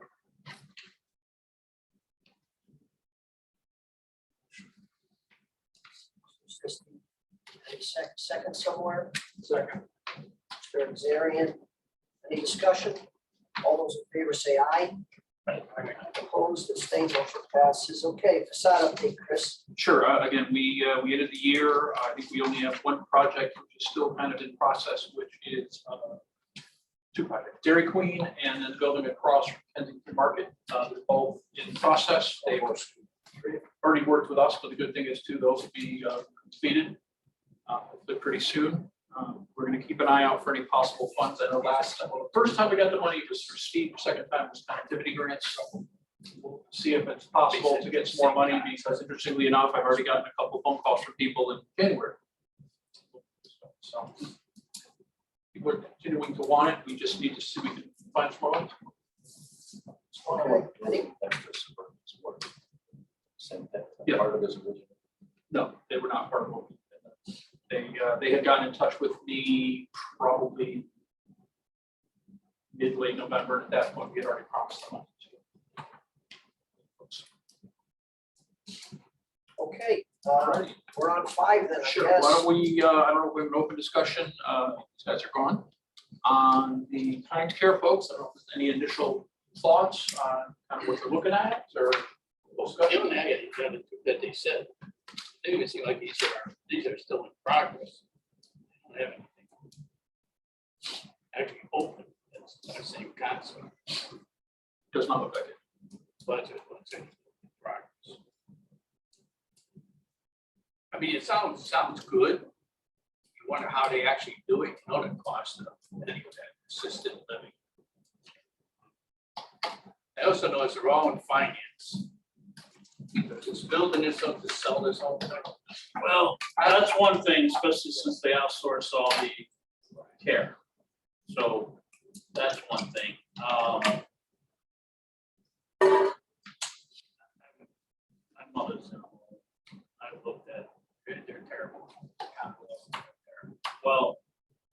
[SPEAKER 2] Any second somewhere?
[SPEAKER 6] Second.
[SPEAKER 2] Mr. Nazarian, any discussion? All those in favor say aye. Opposed, abstained, motion passes. Okay, facade update, Chris.
[SPEAKER 1] Sure. Again, we ended the year. I think we only have one project which is still kind of in process, which is two projects, Dairy Queen and then the building across from Kensington Market. They're both in process. They were already worked with us, but the good thing is too, those will be completed hopefully pretty soon. We're gonna keep an eye out for any possible funds. I know the first time we got the money was for Steve, second time was connectivity grants. So we'll see if it's possible to get some more money, because interestingly enough, I've already gotten a couple phone calls from people in January. So people are continuing to want it. We just need to see if we can find some more.
[SPEAKER 2] Okay, I think
[SPEAKER 1] Yeah.
[SPEAKER 6] Part of this original.
[SPEAKER 1] No, they were not part of it. They had gotten in touch with me probably mid-late November. At that point, we had already promised them.
[SPEAKER 2] okay,
[SPEAKER 1] Alrighty.
[SPEAKER 2] we're on 5 then, I
[SPEAKER 1] Sure, why
[SPEAKER 2] guess.
[SPEAKER 1] don't we, I don't know if we have an open discussion, these guys are gone. On the Times Care folks, I don't know if there's any initial thoughts on kind of what they're looking at, or discussion?
[SPEAKER 6] Given that they said, they even seem like these are still in progress. Don't have anything actually open, it's the same concept,
[SPEAKER 1] Does not look like it.
[SPEAKER 6] but it's in progress. I mean, it sounds good. You wonder how they actually do it, you know, the cost of any of that assisted living. I also know it's the wrong finance. Because it's building this up to sell this whole thing.
[SPEAKER 7] Well, that's one thing, especially since they outsource all the care. So that's one thing. My mother's, I've looked at,
[SPEAKER 6] They're terrible.
[SPEAKER 7] well,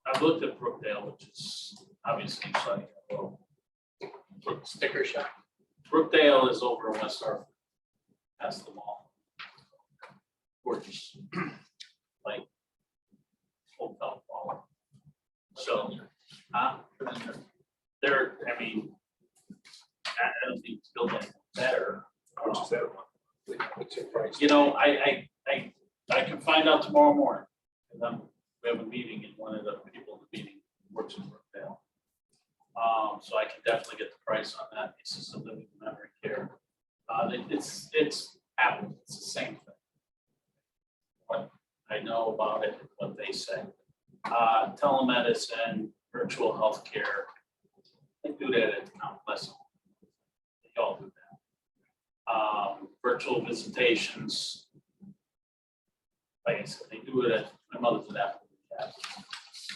[SPEAKER 7] I've looked at Brookdale, which is obviously like, well,
[SPEAKER 6] Sticker shock.
[SPEAKER 7] Brookdale is over in West Hartford. Past the mall. Gorgeous. Like. Hotel ball. So, they're, I mean, I don't think it's built any better.
[SPEAKER 6] What's that one? What's your price?
[SPEAKER 7] You know, I can find out tomorrow morning. And we have a meeting and one of the people in the meeting works in Brookdale. So I can definitely get the price on that. Assisted living memory care. It's Apple, it's the same thing. What I know about it, what they say. Telemedicine, virtual healthcare. They do that at Mount Pleasant. They all do that. Virtual visitations. Like I said, they do it at, my mother's at Apple.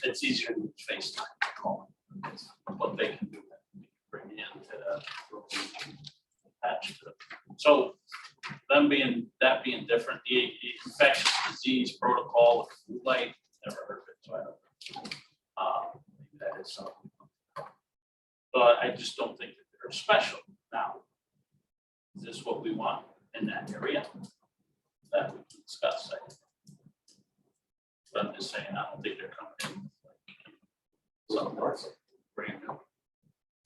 [SPEAKER 7] It's easier to FaceTime call. It's what they can do. Bring in to the attached to it. So them being different, the infectious disease protocol with blue light, never heard of it, so I don't. That is something. But I just don't think that they're special now. Is this what we want in that area? That we can discuss. But I'm just saying, I don't think they're coming in. Something that's brand new.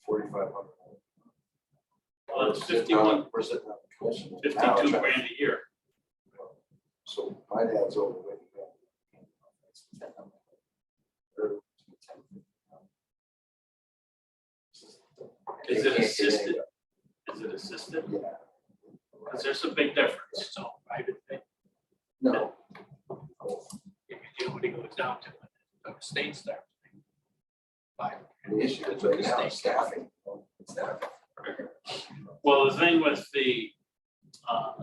[SPEAKER 8] 4,500.
[SPEAKER 7] Well, it's 51,
[SPEAKER 8] We're sitting on the commission.
[SPEAKER 7] 52 grand a year.
[SPEAKER 8] So my dad's overweight.
[SPEAKER 7] Is it assisted? Is it assisted?
[SPEAKER 8] Yeah.
[SPEAKER 7] Because there's a big difference. So private thing.
[SPEAKER 8] No.
[SPEAKER 6] If you do, when it goes down to the states there.
[SPEAKER 8] The issue is right now, staffing. Staffing.
[SPEAKER 7] Well, the thing with the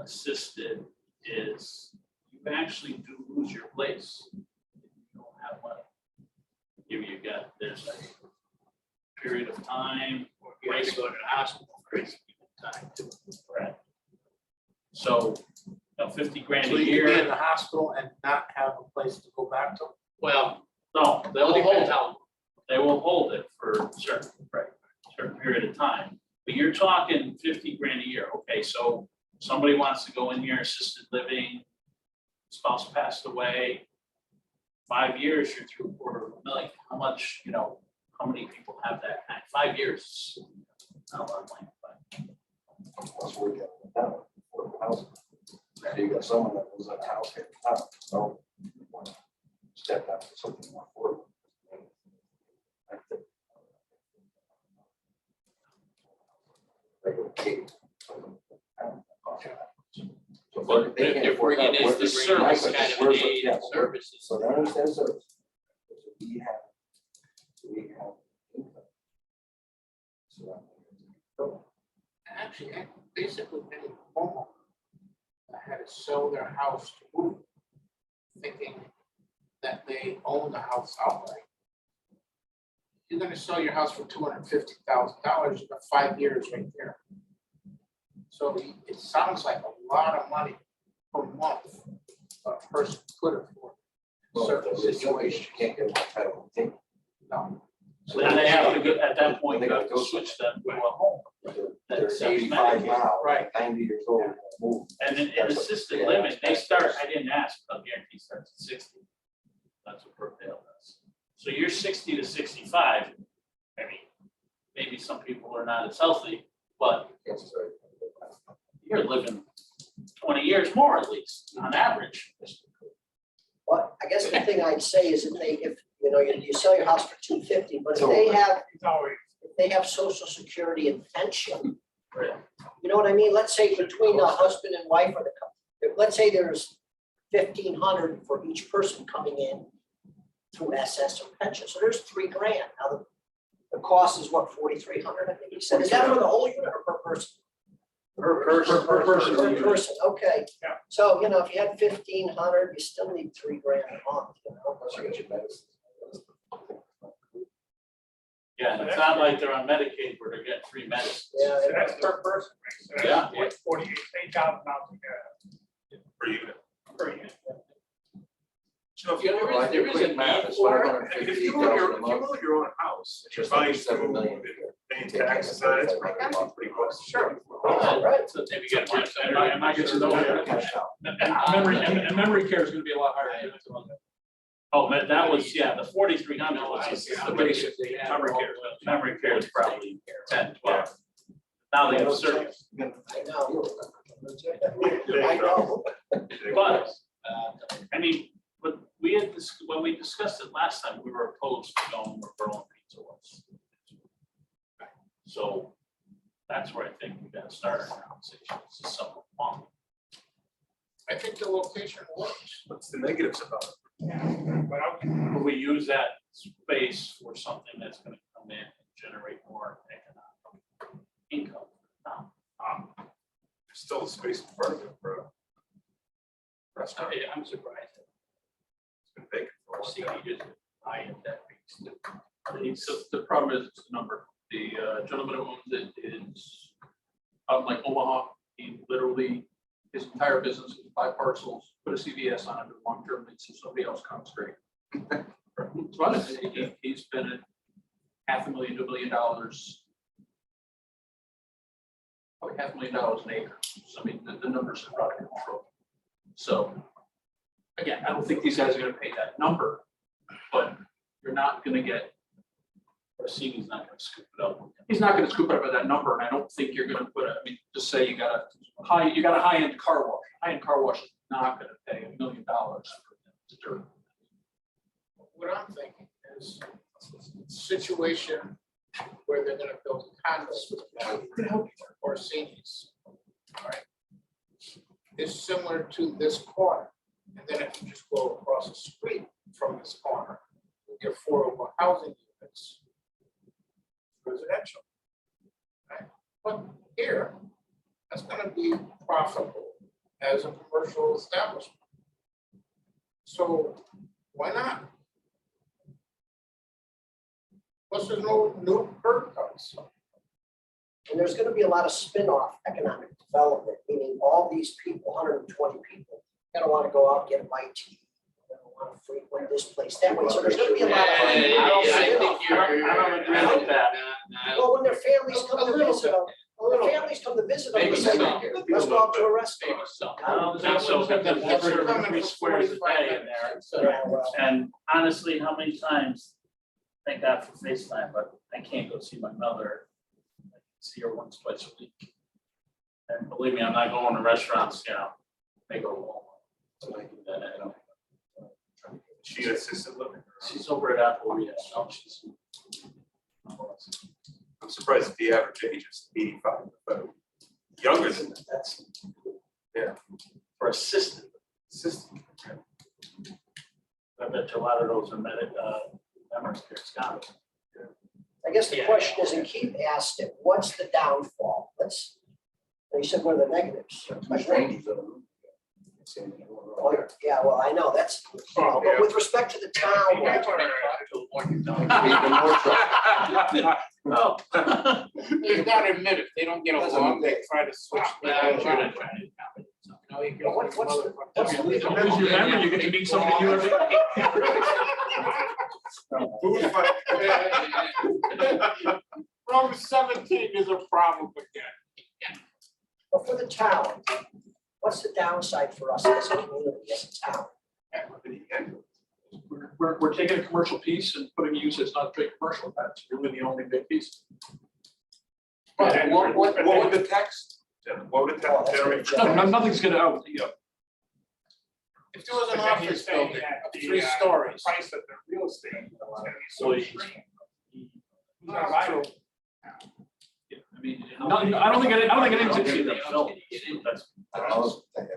[SPEAKER 7] assisted is you actually do lose your place. if You don't have money. You got, there's a period of time.
[SPEAKER 6] Or you have to go to the hospital for crazy time too.
[SPEAKER 7] Right. So, 50 grand
[SPEAKER 6] So
[SPEAKER 7] a
[SPEAKER 6] you can be in
[SPEAKER 7] year.
[SPEAKER 6] the hospital and not have a place to go back to? Well,
[SPEAKER 7] No, they'll
[SPEAKER 6] it depends
[SPEAKER 7] hold,
[SPEAKER 6] how.
[SPEAKER 7] they will hold it for a certain period of time. But you're talking 50 grand a year. Okay, so somebody wants to go in here, assisted living, spouse passed away. 5 years, you're through $250,000. How much, how many people have that kind? 5 years. Not a lot of money, but
[SPEAKER 8] Plus we're getting it down, affordable housing. So you got someone that was a house here, so step up to something more affordable.
[SPEAKER 6] But if we're in it, the service kind of an aid and services.
[SPEAKER 8] So they understand service. So we have income. So
[SPEAKER 6] Actually, I basically been a homeowner. I had to sell their house to move, thinking that they own the house outright. You're gonna sell your house for $250,000, you got 5 years right there. So it sounds like a lot of money per month a person could afford.
[SPEAKER 8] well,
[SPEAKER 6] Certain
[SPEAKER 8] if there's something
[SPEAKER 6] situations,
[SPEAKER 8] you can't get a title, take.
[SPEAKER 6] no.
[SPEAKER 7] So then they have to go, at that point, you have to switch them to a home.
[SPEAKER 8] They're
[SPEAKER 7] That's
[SPEAKER 8] 85
[SPEAKER 7] Medicaid.
[SPEAKER 8] now,
[SPEAKER 6] Right.
[SPEAKER 8] 90 years old. move.
[SPEAKER 7] And in
[SPEAKER 8] That's what-
[SPEAKER 7] assisted
[SPEAKER 8] yeah,
[SPEAKER 7] living, they
[SPEAKER 8] that's-
[SPEAKER 7] start, I didn't ask, but guarantee starts at 60. That's what Brookdale does. So you're 60 to 65. I mean, maybe some people are not as healthy, but
[SPEAKER 8] Yes, sir.
[SPEAKER 7] you're living 20 years more at least, on average.
[SPEAKER 2] But I guess the thing I'd say is if you know, you sell your house for $250, but if they have social security and pension, you know what I mean? Let's say between the husband and wife or the couple, let's say there's 1,500 for each person coming in through SS or pension, so there's $3,000. Now, the cost is what, 4,300, I think you said, is that for the whole unit or per person?
[SPEAKER 1] Per person.
[SPEAKER 2] Per person, okay.
[SPEAKER 1] Yeah.
[SPEAKER 2] So, you know, if you had 1,500, you still need $3,000 a month, you know?
[SPEAKER 8] Plus you get your medicine.
[SPEAKER 7] Yeah, and it's not like they're on Medicaid where they're getting free medicine.
[SPEAKER 2] Yeah,
[SPEAKER 9] So that's per person, right? So
[SPEAKER 7] Yeah.
[SPEAKER 9] that's what, 48,000 per unit. Per unit.
[SPEAKER 6] So if you ever,
[SPEAKER 8] Well, I
[SPEAKER 6] there
[SPEAKER 8] did
[SPEAKER 6] is a
[SPEAKER 8] quick math,
[SPEAKER 6] need
[SPEAKER 8] it's
[SPEAKER 6] for it.
[SPEAKER 9] If you own your,
[SPEAKER 8] $550,000 a
[SPEAKER 9] if you
[SPEAKER 8] month.
[SPEAKER 9] own your own house, you're
[SPEAKER 8] Just like
[SPEAKER 9] buying
[SPEAKER 8] 7 million.
[SPEAKER 9] food, paying taxes, that's pretty close.
[SPEAKER 6] Sure.
[SPEAKER 2] Right.
[SPEAKER 7] So maybe get one.
[SPEAKER 1] I might get to know that.
[SPEAKER 8] Cash out.
[SPEAKER 1] And memory care is gonna be a lot higher.
[SPEAKER 7] Oh, but that was, yeah, the 4,300 was
[SPEAKER 1] The basic.
[SPEAKER 7] memory care is probably 10, 12. Now they have service.
[SPEAKER 2] I know. I know.
[SPEAKER 7] But, I mean, but we had this, when we discussed it last time, we were opposed to going where Berlin Pizza was. So that's where I think we gotta start our conversation. This is somewhat long.
[SPEAKER 6] I think the location works.
[SPEAKER 9] What's the negatives about it? But
[SPEAKER 7] Will we use that space for something that's gonna come in and generate more economic income? No.
[SPEAKER 9] there's still a space in front of it for a restaurant.
[SPEAKER 7] I'm surprised.
[SPEAKER 9] It's been vacant for a long
[SPEAKER 7] See,
[SPEAKER 9] time.
[SPEAKER 7] you just buy it that big.
[SPEAKER 1] So the problem is it's the number. The gentleman who owns it is out in like Omaha. He literally, his entire business is buy parcels, put a CVS on it, do long-term leases, somebody else comes straight. It's funny, he's been at $500,000 to $1 million. Probably $500,000 an acre. So I mean, the numbers are out of control. So again, I don't think these guys are gonna pay that number, but you're not gonna get,
[SPEAKER 7] Rossini's not gonna scoop it up.
[SPEAKER 1] he's not gonna scoop it up at that number, and I don't think you're gonna put, I mean, just say you got a high-end car wash. High-end car wash is not gonna pay $1 million for the dirt.
[SPEAKER 6] What I'm thinking is a situation where they're gonna build condos or seniors. All right. Is similar to this corner. And then if you just go across the street from this corner, you get 4 housing units. Residential. Right? But here, that's gonna be profitable as a commercial establishment. So why not? Plus, there's no new curb cuts.
[SPEAKER 2] And there's gonna be a lot of spin-off economic development, meaning all these people, 120 people, gonna wanna go out and get a bite to eat. They're gonna wanna frequent this place, that way, so there's gonna be a lot of. spin-off.
[SPEAKER 7] I don't agree with that.
[SPEAKER 2] Well, when their families come to visit them, when their families come to visit them, they
[SPEAKER 6] Maybe
[SPEAKER 2] say,
[SPEAKER 6] so.
[SPEAKER 2] let's go out to a restaurant.
[SPEAKER 6] Maybe so.
[SPEAKER 7] I don't think so, because that's sort of 3 squares a day in there.
[SPEAKER 2] Yeah, well,
[SPEAKER 7] And honestly, how many times, thank God for FaceTime, but I can't go see my mother. I see her once, twice a week. And believe me, I'm not going to restaurants, you know, they go to Walmart. I don't-
[SPEAKER 9] She assisted living.
[SPEAKER 7] She's over at Apple, yeah, no, she's.
[SPEAKER 9] I'm surprised if the average age is 85, but Younger than that.
[SPEAKER 8] That's,
[SPEAKER 7] For assistant.
[SPEAKER 9] System.
[SPEAKER 7] I bet you a lot of those are memory care scholars.
[SPEAKER 2] I guess the question is, and Keith asked it, what's the downfall? He said, what are the negatives?
[SPEAKER 8] two strangers. in a room. Same thing.
[SPEAKER 2] Oh, yeah, well, I know, that's, but with respect to the town,
[SPEAKER 8] Even more trouble.
[SPEAKER 7] Oh.
[SPEAKER 6] You gotta admit, if they don't get along, they try to switch.
[SPEAKER 2] what's the
[SPEAKER 1] If you lose your memory, you're gonna need somebody you
[SPEAKER 6] Room 17 is a problem again.
[SPEAKER 2] but for the town, what's the downside for us as a community, as a town?
[SPEAKER 1] We're taking a commercial piece and putting use that's not straight commercial. That's really the only big piece.
[SPEAKER 9] But what would the tax, what would the tax generate?
[SPEAKER 1] Nothing's gonna,
[SPEAKER 6] If there was an office building of 3 stories.
[SPEAKER 9] Price of the real estate.
[SPEAKER 7] So
[SPEAKER 6] Not true.
[SPEAKER 1] yeah, I mean, I don't think anything's.
[SPEAKER 7] That's-
[SPEAKER 8] I was thinking.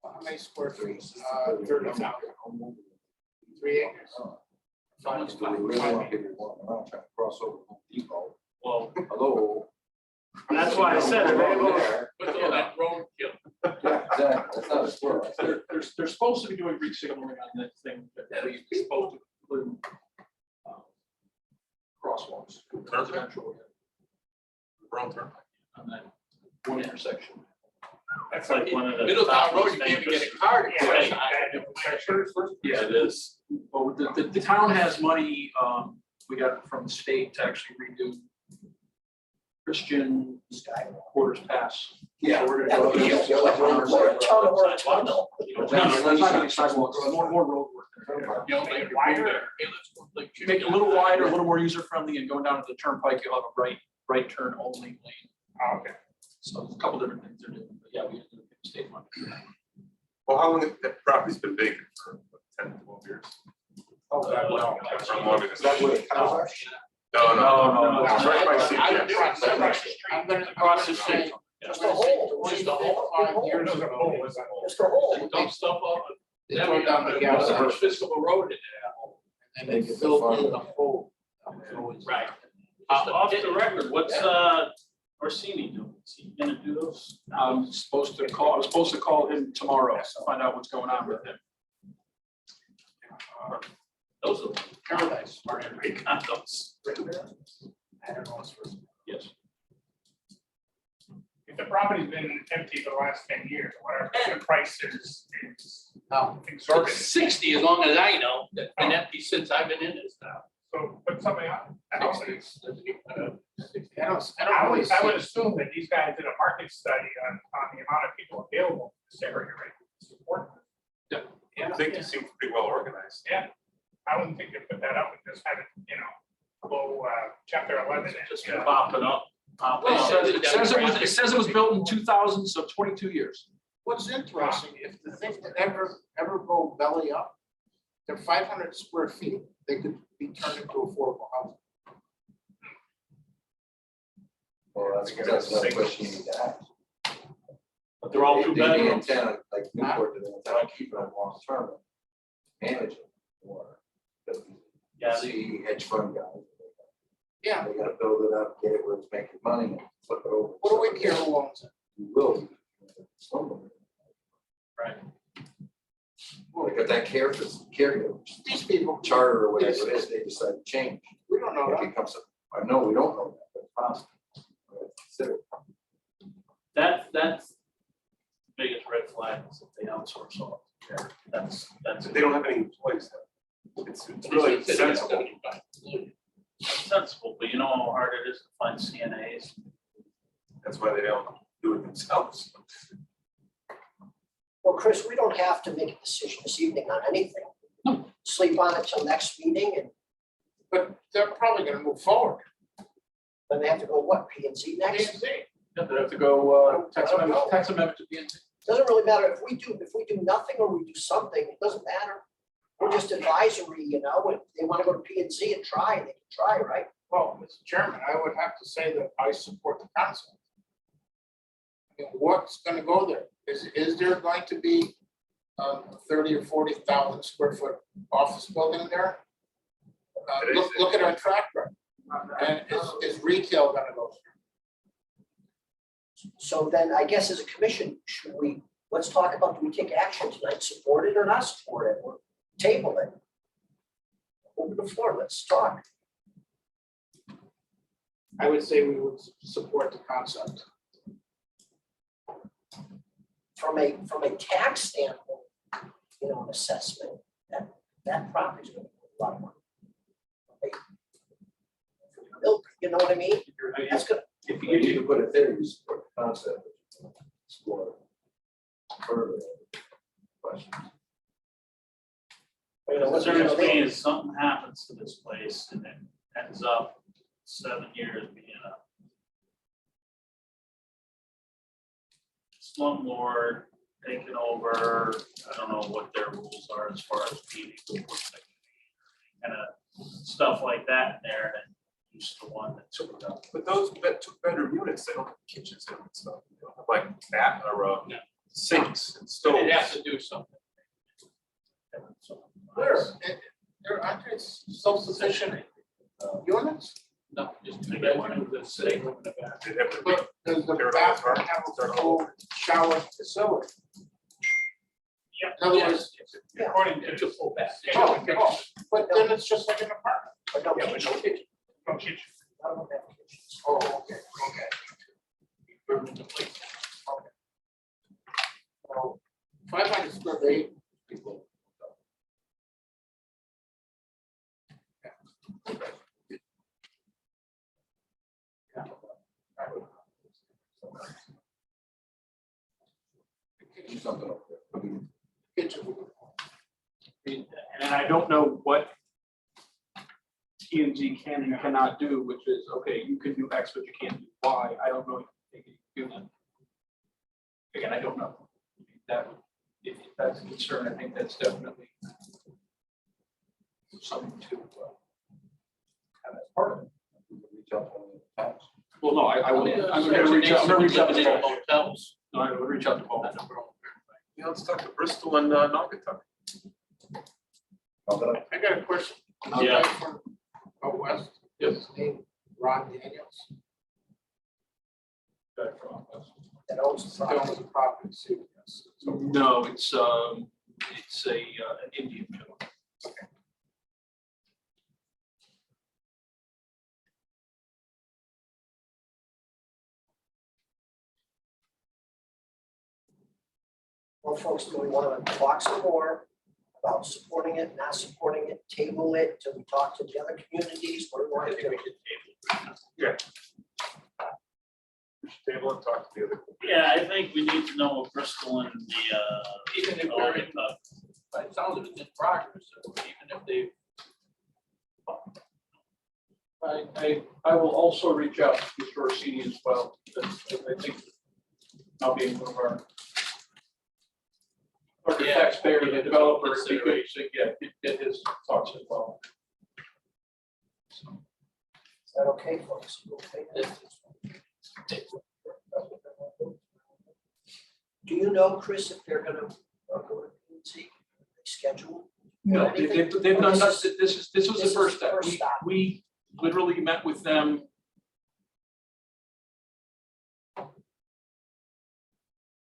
[SPEAKER 6] How many square feet? 30,000. 3 acres.
[SPEAKER 8] Someone's doing really want people walking around trying to cross over Home Depot.
[SPEAKER 7] Well,
[SPEAKER 8] Hello.
[SPEAKER 7] that's why I said it.
[SPEAKER 6] What's all that road kill?
[SPEAKER 8] Yeah, exactly. That's not a squirrel.
[SPEAKER 1] They're supposed to be doing resignaling on that thing, but they're supposed to include crosswalks, residential.
[SPEAKER 9] Wrong term.
[SPEAKER 1] On that one intersection.
[SPEAKER 6] That's
[SPEAKER 7] like one of the
[SPEAKER 6] Middletown Road, you can't even get a car. to cross.
[SPEAKER 1] Yeah, it is. Well, the town has money, we got from the state to actually redo Christian Quarters Pass.
[SPEAKER 8] Yeah.
[SPEAKER 1] So we're
[SPEAKER 2] That
[SPEAKER 1] gonna
[SPEAKER 2] would
[SPEAKER 1] go.
[SPEAKER 2] be a tunnel or a tunnel.
[SPEAKER 1] No, it's not gonna be sidewalks, more road work.
[SPEAKER 6] You know, make it wider.
[SPEAKER 1] Make it a little wider, a little more user friendly, and going down to the turnpike, you'll have a right turn only lane.
[SPEAKER 6] Okay.
[SPEAKER 1] So a couple different things they're doing, but yeah, we have to get the state money.
[SPEAKER 9] Well, how long has that property's been vacant for 10, 12 years?
[SPEAKER 6] Oh,
[SPEAKER 1] God, no.
[SPEAKER 9] For longer than
[SPEAKER 8] Is that where the
[SPEAKER 9] that.
[SPEAKER 8] cars are?
[SPEAKER 1] No.
[SPEAKER 9] It's right by
[SPEAKER 6] I'm
[SPEAKER 9] CPS.
[SPEAKER 6] gonna cross the street.
[SPEAKER 2] Just a hole,
[SPEAKER 6] Just a hole. 5 years ago.
[SPEAKER 2] just a hole.
[SPEAKER 6] Dump stuff up. They tore down the gas.
[SPEAKER 1] Fiscal road in
[SPEAKER 6] And they filled in the hole.
[SPEAKER 7] Right. Off the record, what's Orsini doing? Is he gonna do those?
[SPEAKER 1] I was supposed to call him tomorrow to find out what's going on with him.
[SPEAKER 7] Those are paradise, Martin, great condos.
[SPEAKER 6] I don't know what's first.
[SPEAKER 1] Yes.
[SPEAKER 10] If the property's been empty for the last 10 years, whatever, the price is
[SPEAKER 6] No.
[SPEAKER 10] exorbitant.
[SPEAKER 6] 60, as long as I know, that's been empty since I've been in this town.
[SPEAKER 10] So put something on. I
[SPEAKER 6] I
[SPEAKER 10] would assume that these guys did a market study on the amount of people available in this area, right? to support them.
[SPEAKER 9] I think you seem pretty well organized.
[SPEAKER 10] Yeah, I wouldn't think they'd put that up and just have it, go chapter 11. and,
[SPEAKER 7] Just popping up.
[SPEAKER 1] It says it was built in 2000, so 22 years.
[SPEAKER 6] What's interesting, if the things that ever go belly up, they're 500 square feet, they could be turned into affordable housing.
[SPEAKER 8] Well, that's the question you need to ask.
[SPEAKER 7] But they're all two
[SPEAKER 8] They
[SPEAKER 7] bedrooms.
[SPEAKER 8] intend, like Newport, they intend on keeping it long term. Manage it or.
[SPEAKER 7] Yeah.
[SPEAKER 8] See hedge fund guys.
[SPEAKER 6] Yeah,
[SPEAKER 8] They gotta build it up, get it where it's making money and flip it over.
[SPEAKER 6] what do we care who owns it?
[SPEAKER 8] You will. Somebody.
[SPEAKER 7] Right.
[SPEAKER 8] Like if that character,
[SPEAKER 6] These people.
[SPEAKER 8] charter or whatever it is, they decide to change.
[SPEAKER 6] We don't know
[SPEAKER 8] It
[SPEAKER 6] that.
[SPEAKER 8] becomes I know we don't know that, but it's possible. Consider.
[SPEAKER 7] That's the biggest red flag is if they outsource all. That's.
[SPEAKER 9] They don't have any employees. It's really sensible.
[SPEAKER 7] Sensible, but you know how hard it is to find CNAs.
[SPEAKER 9] That's why they don't do it themselves.
[SPEAKER 2] Well, Chris, we don't have to make a decision this evening on anything. Sleep on it till next meeting, and
[SPEAKER 6] But they're probably gonna move forward.
[SPEAKER 2] then they have to go, what, P and Z next?
[SPEAKER 1] Yeah, they have to go, tax amendment to PNC.
[SPEAKER 2] Doesn't really matter if we do nothing or we do something, it doesn't matter. We're just advisory, if they want to go to P and Z and try, they can try, right?
[SPEAKER 6] Well, Mr. Chairman, I would have to say that I support the concept. What's gonna go there? Is there going to be a 30 or 40,000 square foot office building there? Look at our track record. And is retail gonna go there?
[SPEAKER 2] So then I guess as a commission, should we, let's talk about, do we take action tonight, support it or not support it, or table it? Open the floor, let's talk.
[SPEAKER 6] I would say we would support the concept.
[SPEAKER 2] From a tax standpoint, you know, an assessment, that property's gonna be a lot of money. You know what I mean? That's gonna,
[SPEAKER 8] If you can put it there, you support the concept. Explore further questions.
[SPEAKER 2] you know,
[SPEAKER 7] What
[SPEAKER 2] let's- you
[SPEAKER 7] concerns
[SPEAKER 2] know,
[SPEAKER 7] me
[SPEAKER 2] they-
[SPEAKER 7] is something happens to this place and it ends up 7 years being a slumlord taking over. I don't know what their rules are as far as feeding. Kind of stuff like that in there, and who's the one that took it up.
[SPEAKER 9] But those, that 2-bedroom units, they don't have kitchens in them and stuff. They don't have like that or sinks and
[SPEAKER 1] So
[SPEAKER 9] stoves.
[SPEAKER 1] it has to do something.
[SPEAKER 6] There aren't there self-sufficient units?
[SPEAKER 1] No, just to get one of the same.
[SPEAKER 9] They'd have to be-
[SPEAKER 6] But does the bathroom have a full shower facility?
[SPEAKER 10] Yep.
[SPEAKER 6] In other words,
[SPEAKER 10] According to.
[SPEAKER 1] It's a full bath.
[SPEAKER 6] but then it's just like an apartment.
[SPEAKER 2] But no
[SPEAKER 1] Yeah, but
[SPEAKER 2] kitchen.
[SPEAKER 1] no kitchen.
[SPEAKER 10] No kitchen.
[SPEAKER 2] I don't have kitchens.
[SPEAKER 6] Oh, okay, okay. So 500 square feet. People.
[SPEAKER 8] Something up there. I mean,
[SPEAKER 6] Kitchen.
[SPEAKER 1] And I don't know what T and Z can and cannot do, which is, okay, you can do X, but you can't do Y. I don't know if they can do that. Again, I don't know. That, if that's a concern, I think that's definitely something to have as part of it.
[SPEAKER 8] reach out to one of the towns.
[SPEAKER 1] Well, no, I would, I'm gonna reach out, I'm gonna reach out to hotels. No, I would reach out to Paul.
[SPEAKER 9] You know, let's talk to Bristol and Naugatuck.
[SPEAKER 8] Now that
[SPEAKER 6] I got a question.
[SPEAKER 7] Yeah.
[SPEAKER 6] From out west.
[SPEAKER 1] Yes.
[SPEAKER 6] His name Ron Daniels.
[SPEAKER 2] That owns the
[SPEAKER 6] That owns
[SPEAKER 2] property.
[SPEAKER 6] the property too. Yes. So
[SPEAKER 1] No, it's a, an Indian gentleman.
[SPEAKER 2] Well, folks, do we want to talk some more about supporting it, not supporting it, table it, till we talk to the other communities? What do we
[SPEAKER 9] I
[SPEAKER 2] want to
[SPEAKER 9] think we
[SPEAKER 2] do?
[SPEAKER 9] should table and talk to the other.
[SPEAKER 7] Yeah, I think we need to know what Bristol and the,
[SPEAKER 1] Even if they're in, by the sounds of it, it's in progress, so even if they. I will also reach out to Mr. Orsini as well, because I think I'll be one of our taxpayer, the developer, if he could, so, yeah, get his thoughts as well. So,
[SPEAKER 2] Is that okay, folks? You okay? Do you know, Chris, if they're gonna go to P&Z, schedule?
[SPEAKER 1] No, they've done, this was the
[SPEAKER 2] This
[SPEAKER 1] first
[SPEAKER 2] is
[SPEAKER 1] step.
[SPEAKER 2] first stop.
[SPEAKER 1] We literally met with them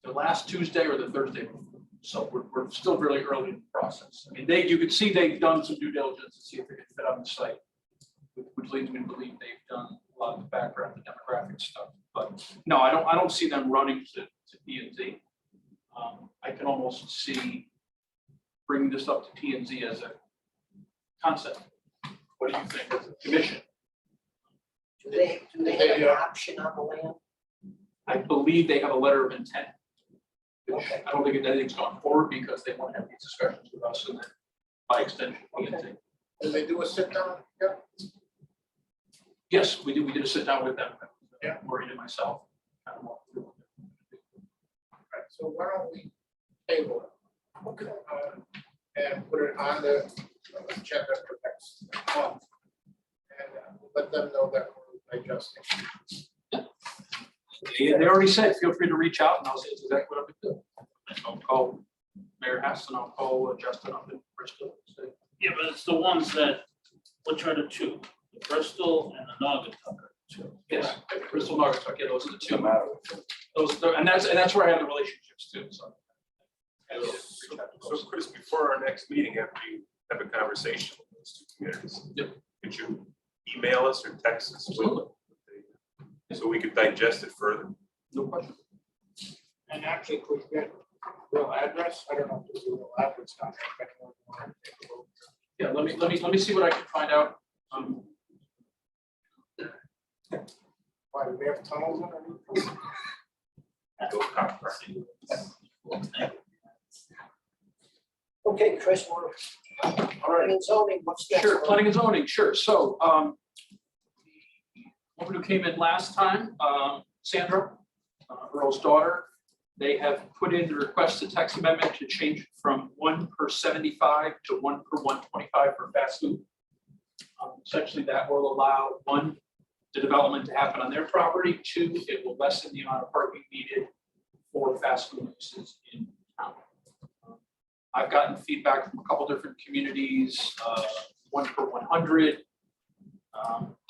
[SPEAKER 1] the last Tuesday or the Thursday before. So we're still really early in the process. I mean, you could see they've done some due diligence to see if they can fit on the site, which leads me to believe they've done a lot of the background, the demographic stuff. But no, I don't see them running to P&Z. I can almost see bringing this up to P&Z as a concept. What do you think as a commission?
[SPEAKER 2] Do they have an option on the land?
[SPEAKER 1] I believe they have a letter of intent. Which
[SPEAKER 2] Okay.
[SPEAKER 1] I don't think anything's gone forward because they want to have these discussions with us and then by extension, P&Z.
[SPEAKER 6] do they do a sit down? Yeah.
[SPEAKER 1] Yes, we did a sit down with them.
[SPEAKER 6] Yeah.
[SPEAKER 1] Maureen and myself. Kind of walked through it.
[SPEAKER 6] Right, so why don't we table it? Okay. And put it on the agenda for next month. And let them know that we're digesting.
[SPEAKER 1] They already said, feel free to reach out and I'll say exactly what I'm gonna do. And I'll call Mayor Hess and I'll call Justin up in Bristol. Say,
[SPEAKER 7] Yeah, but it's the ones that, which are the two, the Bristol and the Naugatuck.
[SPEAKER 1] yes, Bristol, Naugatuck, yeah, those are the two.
[SPEAKER 8] No matter.
[SPEAKER 1] And that's where I have the relationships too, so.
[SPEAKER 9] So Chris, before our next meeting, after you have a conversation with those two communities.
[SPEAKER 1] Yep.
[SPEAKER 9] Could you email us or text us?
[SPEAKER 1] Absolutely.
[SPEAKER 9] So we could digest it further?
[SPEAKER 1] No question.
[SPEAKER 6] And actually, could we get real address? I don't know if there's a real address down there. if anyone wanted to take a look.
[SPEAKER 1] Yeah, let me see what I can find out.
[SPEAKER 6] Why, do we have tunnels underneath?
[SPEAKER 9] Go Cox.
[SPEAKER 2] Okay, Chris, we're,
[SPEAKER 1] All right.
[SPEAKER 2] in zoning, what's next?
[SPEAKER 1] Sure, planning and zoning, sure. So, woman who came in last time, Sandra, Earl's daughter, they have put in the request to text amendment to change it from 1 per 75 to 1 per 125 for fast food. Essentially, that will allow, one, the development to happen on their property. Two, it will lessen the amount of parking needed for fast food uses in town. I've gotten feedback from a couple different communities, 1 per 100.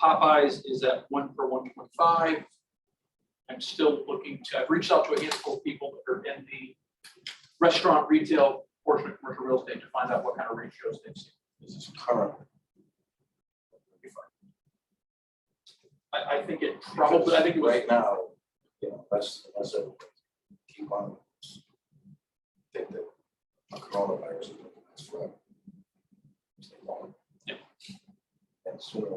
[SPEAKER 1] Popeyes is at 1 per 125. I'm still looking to, I've reached out to a handful of people that are in the restaurant, retail portion of commercial real estate to find out what kind of ratios they've seen.
[SPEAKER 8] This is current.
[SPEAKER 1] I think it probably, I think it was,
[SPEAKER 8] Right now, you know, let's keep on. Think that coronavirus is looking at us forever. Stay long.
[SPEAKER 1] Yeah.
[SPEAKER 8] And sooner.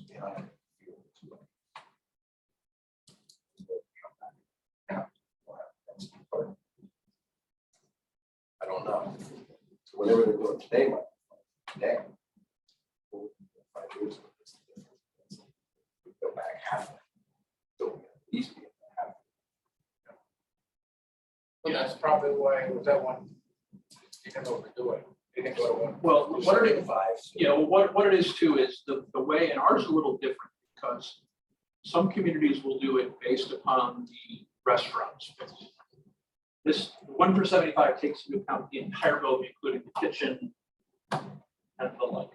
[SPEAKER 8] Behind. I don't know. So whatever they're doing today, today. 5 years ago, it's different. We go back half. So at least be half.
[SPEAKER 6] Well, that's probably why it was that one. You can overdo it. You can go to one.
[SPEAKER 1] well, what are they,
[SPEAKER 8] Five.
[SPEAKER 1] you know, what it is too is the way, and ours is a little different because some communities will do it based upon the restaurants. This 1 per 75 takes into account the entire building, including the kitchen and the like.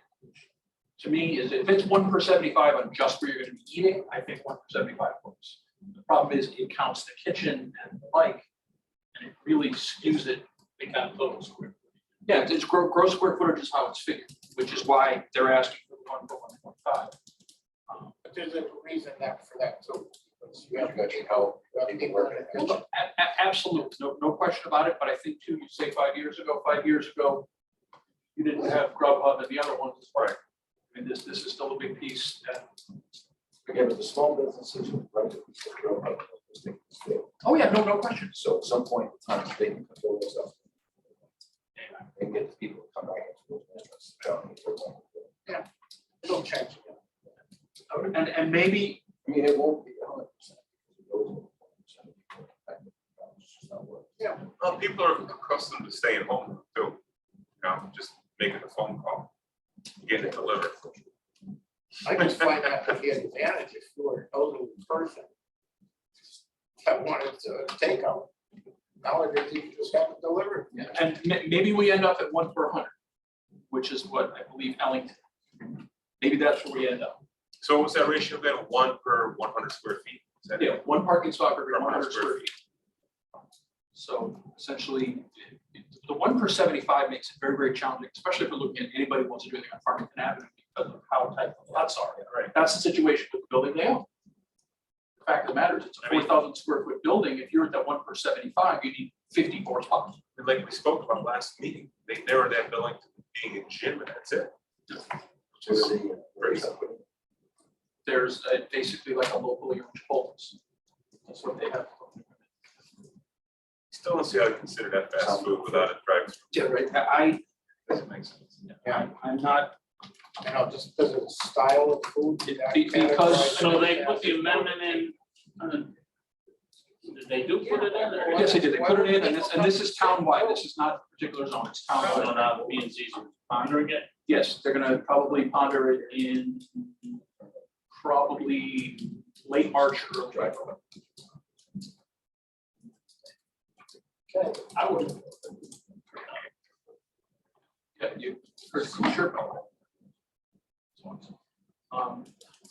[SPEAKER 1] To me, is if it's 1 per 75 on just where you're going to be eating, I think 1 per 75 works. The problem is it counts the kitchen and the like, and it really skews it.
[SPEAKER 7] They got total square.
[SPEAKER 1] Yeah, it's gross square footage is how it's figured, which is why they're asking for 1 per 125.
[SPEAKER 6] But there's a reason that for that too. Because you have
[SPEAKER 8] Got your help.
[SPEAKER 6] you have people in the kitchen.
[SPEAKER 1] Absolutely, no question about it, but I think too, you say 5 years ago, you didn't have Grubhub and the other ones as well. I mean, this is still a big piece.
[SPEAKER 8] Again, with the small businesses, right?
[SPEAKER 1] Oh, yeah, no question.
[SPEAKER 8] So at some point in time, they can control themselves. They can get the people to come back into business.
[SPEAKER 6] It'll change.
[SPEAKER 1] And maybe,
[SPEAKER 8] I mean, it won't be 100%.
[SPEAKER 6] Yeah.
[SPEAKER 9] Well, people are accustomed to staying home too. You know, just making a phone call, getting it delivered.
[SPEAKER 6] I just find that to be an advantage if you were an elderly person that wanted to take out. Nowadays, you just have it delivered.
[SPEAKER 1] and maybe we end up at 1 per 100, which is what I believe Ellington. Maybe that's where we end up.
[SPEAKER 9] So what's that ratio then? 1 per 100 square feet? Is that it?
[SPEAKER 1] Yeah, 1 parking spot for every
[SPEAKER 9] Per
[SPEAKER 1] 100 square feet. So essentially, the 1 per 75 makes it very, very challenging, especially if we're looking at anybody who wants to do anything on Farmington Avenue because of how tight the lots are.
[SPEAKER 9] Right.
[SPEAKER 1] That's the situation with the building they own. The fact of the matter is, it's a 4,000 square foot building. If you're at that 1 per 75, you need 54 spots.
[SPEAKER 9] And like we spoke about last meeting, they narrowed that building to being a gym and that's it. Which is very simple.
[SPEAKER 1] There's basically like a locally owned Chipotle. That's what they have.
[SPEAKER 9] Still don't see how you consider that fast food without a drive-through.
[SPEAKER 1] Yeah, right. I,
[SPEAKER 9] Doesn't make sense.
[SPEAKER 1] I'm not,
[SPEAKER 6] You know, just because of the style of food. that
[SPEAKER 1] Because-
[SPEAKER 6] categorized
[SPEAKER 7] So they
[SPEAKER 6] as
[SPEAKER 7] put the
[SPEAKER 6] fast food.
[SPEAKER 7] amendment in, did they do put it in? or-
[SPEAKER 1] yes, they did. They put it in, and this is townwide. This is not a particular zone. It's
[SPEAKER 7] So
[SPEAKER 1] townwide.
[SPEAKER 7] now B and Z's are pondering it.
[SPEAKER 1] Yes, they're gonna probably ponder it in probably late March, early April.
[SPEAKER 2] Okay,
[SPEAKER 1] I would. Yeah, you, sure.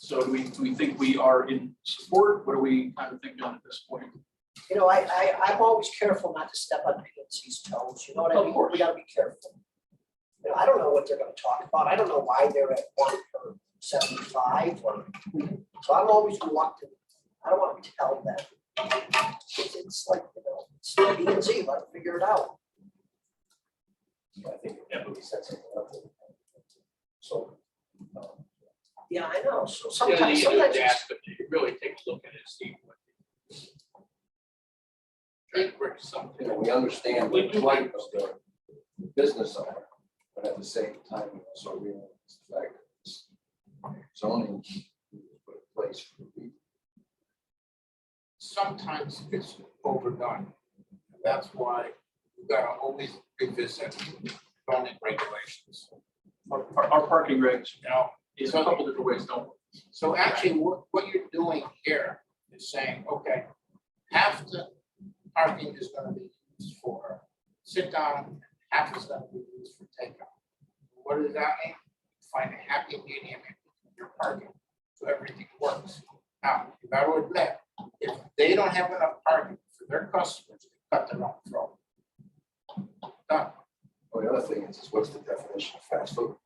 [SPEAKER 1] So do we think we are in support? What are we kind of thinking at this point?
[SPEAKER 2] you know, I'm always careful not to step on PNC's toes, you know what I
[SPEAKER 1] Of
[SPEAKER 2] mean?
[SPEAKER 1] course.
[SPEAKER 2] We gotta be careful. You know, I don't know what they're gonna talk about, I don't know why they're at 1/75 or, so I'm always reluctant, I don't wanna tell them. It's like, you know, it's PNC, let them figure it out.
[SPEAKER 8] I think everybody said something up. So.
[SPEAKER 2] Yeah, I know, so
[SPEAKER 6] Yeah,
[SPEAKER 2] sometimes,
[SPEAKER 6] you
[SPEAKER 2] sometimes.
[SPEAKER 6] need to
[SPEAKER 2] it's-
[SPEAKER 6] ask them to really take a look at it, see what. Try to bring something.
[SPEAKER 8] You know, we understand
[SPEAKER 6] We
[SPEAKER 8] the
[SPEAKER 6] do.
[SPEAKER 8] plight of the business owner, but at the same time, we also realize the fact that it's zoning is put in place for people.
[SPEAKER 6] Sometimes it's overdone. That's why you gotta always revisit zoning regulations.
[SPEAKER 1] Our parking regs,
[SPEAKER 6] You know,
[SPEAKER 1] is a couple different ways, don't we?
[SPEAKER 6] so actually what you're doing here is saying, okay, half the parking is gonna be used for sit down, half is gonna be used for takeout. What does that mean? Find a happy medium in your parking, so everything works. Now, you gotta admit, if they don't have enough parking for their customers, they cut their own throat. Done.
[SPEAKER 8] Well, the other thing is what's the definition of fast food?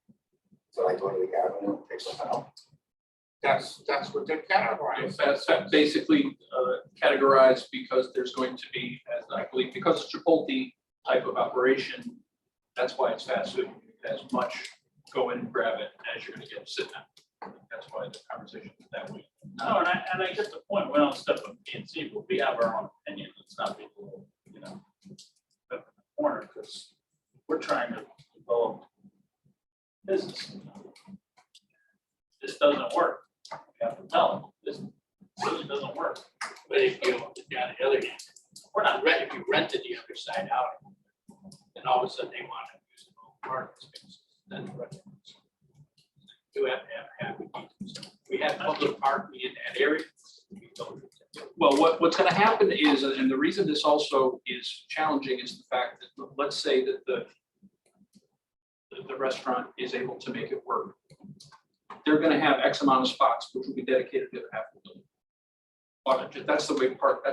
[SPEAKER 8] So I go to the avenue and take something out.
[SPEAKER 6] That's what they're categorized.
[SPEAKER 1] That's basically categorized because there's going to be, as I believe, because it's Chipotle type of operation, that's why it's fast food. As much go in and grab it as you're gonna get sit down. That's why the conversation is that way.
[SPEAKER 7] No, and I get the point, we don't step on PNC, but we have our own opinion, it's not people, you know, up in the corner, because we're trying to develop business. This doesn't work, we have to tell them, this really doesn't work.
[SPEAKER 6] But if you, on the other hand, we're not ready, if you rented the other side out, then all of a sudden they want to use the whole parking spaces, then you have to have a happy medium. We have public parking in that area. We don't.
[SPEAKER 1] Well, what's gonna happen is, and the reason this also is challenging is the fact that, let's say that the restaurant is able to make it work. They're gonna have X amount of spots, which will be dedicated to the half of the building. But that's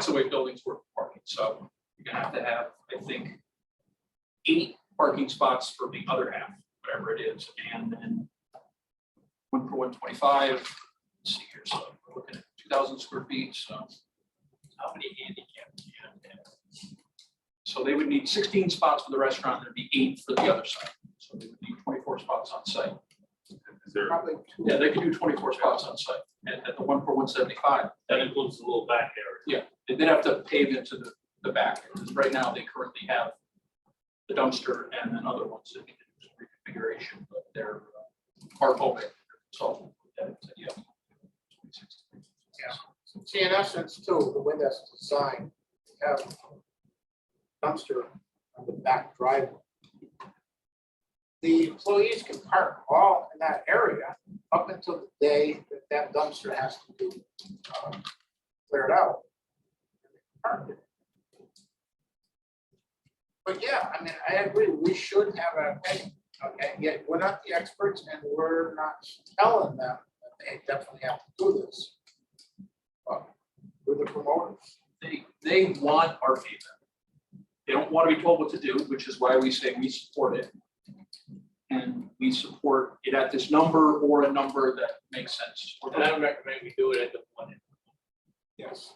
[SPEAKER 1] the way buildings work for parking, so you're gonna have to have, I think, 8 parking spots for the other half, whatever it is, and then 1 for 125. Let's see here, so we're looking at 2,000 square feet, so
[SPEAKER 6] How many handicapped you have to have?
[SPEAKER 1] so they would need 16 spots for the restaurant, and there'd be 8 for the other side. So they would need 24 spots on site.
[SPEAKER 9] Is there,
[SPEAKER 6] Probably two.
[SPEAKER 1] Yeah, they could do 24 spots on site at the 1 for 175.
[SPEAKER 7] That includes the little back area.
[SPEAKER 1] They'd have to pave into the back, because right now they currently have the dumpster and then other ones that need to do some reconfiguration, but they're Bartholme, consultant. Yeah.
[SPEAKER 6] See, in essence too, the way that's designed, you have dumpster on the back driveway. The employees can park all in that area up until the day that that dumpster has to be cleared out. Park it. But yeah, I mean, I agree, we should have an opinion, okay, yet we're not the experts and we're not telling them that they definitely have to do this. But we're the promoters.
[SPEAKER 1] They want our feedback. They don't want to be told what to do, which is why we say we support it. And we support it at this number or a number that makes sense.
[SPEAKER 6] And I recommend we do it at the one. Yes.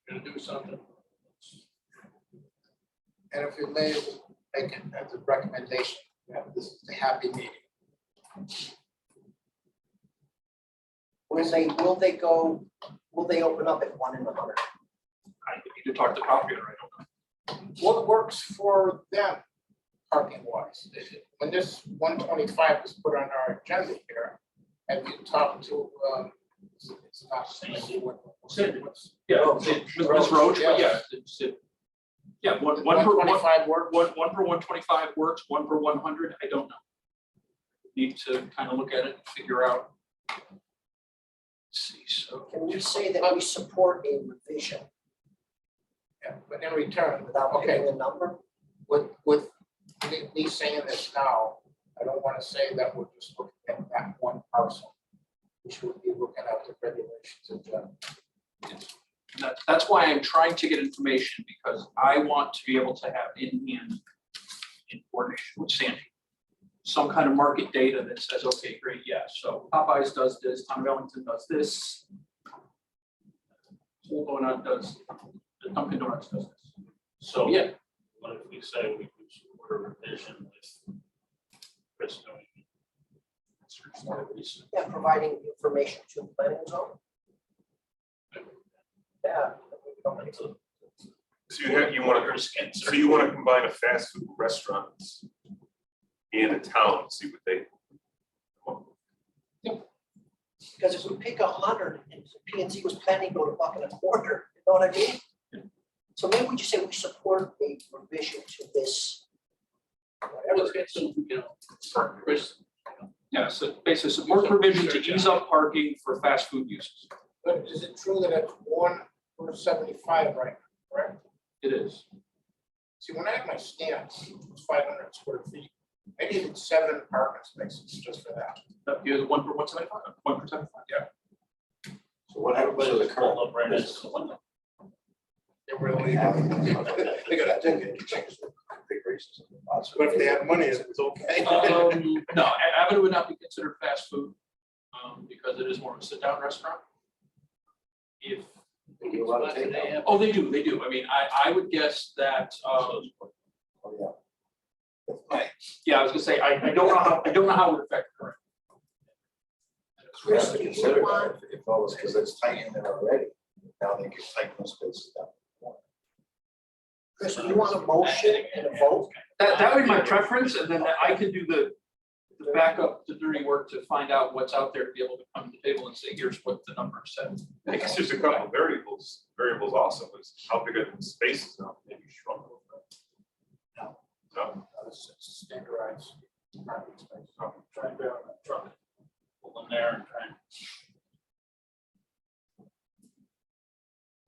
[SPEAKER 6] Gonna do something. And if you may, make it as a recommendation, this is a happy meeting.
[SPEAKER 2] Will they open up at 1 in 100?
[SPEAKER 1] I need to talk to copyright. I don't know.
[SPEAKER 6] What works for them parking wise? When this 125 was put on our agenda here, have you talked to, it's not Sandy, what's.
[SPEAKER 1] Yeah, Ms. Roach, but yeah, yeah, one per
[SPEAKER 6] 125 works?
[SPEAKER 1] 1 per 125 works, 1 per 100, I don't know. Need to kind of look at it and figure out see, so.
[SPEAKER 2] Can we say that we support a revision
[SPEAKER 6] Yeah, but in return,
[SPEAKER 2] without
[SPEAKER 6] okay,
[SPEAKER 2] giving a number?
[SPEAKER 6] with me saying this now, I don't want to say that we're just looking at that one parcel. We should be looking at the regulations in general.
[SPEAKER 1] That's why I'm trying to get information, because I want to be able to have in hand, in coordination with Sandy, some kind of market data that says, okay, great, yeah, so Popeyes does this, Tom Wellington does this. Whole Donut does, the Dunkin' Donuts does this. So, yeah,
[SPEAKER 7] What if we say we could support a revision with Chris doing?
[SPEAKER 2] Yeah, providing information to the planning zone. Yeah.
[SPEAKER 9] So you want to, so you want to combine a fast food restaurant and a town, see what they.
[SPEAKER 2] Because if we pick 100 and P and Z was planning to go to $1.25, you know what I mean? So maybe we just say we support a revision to this. Whatever.
[SPEAKER 1] let's get some, Chris. Yeah, so basically support provision to ease up parking for fast food uses.
[SPEAKER 6] But is it true that it's 1/75 right now, correct?
[SPEAKER 1] It is.
[SPEAKER 6] See, when I had my stand, it was 500 square feet. I needed 7 parking spaces just for that.
[SPEAKER 1] You're the 1/75, 1/75, yeah.
[SPEAKER 8] So what happens to the current?
[SPEAKER 7] Pull up right next to the window.
[SPEAKER 6] They really.
[SPEAKER 8] They got to change the configurations of the lots.
[SPEAKER 6] But if they have money, it's okay.
[SPEAKER 1] No, Avenue would not be considered fast food, because it is more of a sit-down restaurant. If,
[SPEAKER 8] They do a lot of takeout.
[SPEAKER 1] oh, they do. I mean, I would guess that,
[SPEAKER 8] Oh, yeah.
[SPEAKER 1] yeah, I was gonna say, I don't know how it would affect the current.
[SPEAKER 8] We have to consider that if all this, because it's tight in there already. Now they can tighten those spaces down.
[SPEAKER 2] Chris, do you want a motion and a vote?
[SPEAKER 1] That would be my preference, and then I can do the backup, the dirty work to find out what's out there to be able to come to the table and say, here's what the number said.
[SPEAKER 9] I guess there's a couple of variables also is how big are the spaces now, maybe shrunk a little bit. No,
[SPEAKER 6] It's standardized parking space.
[SPEAKER 7] Try to truck, pull in there and try and.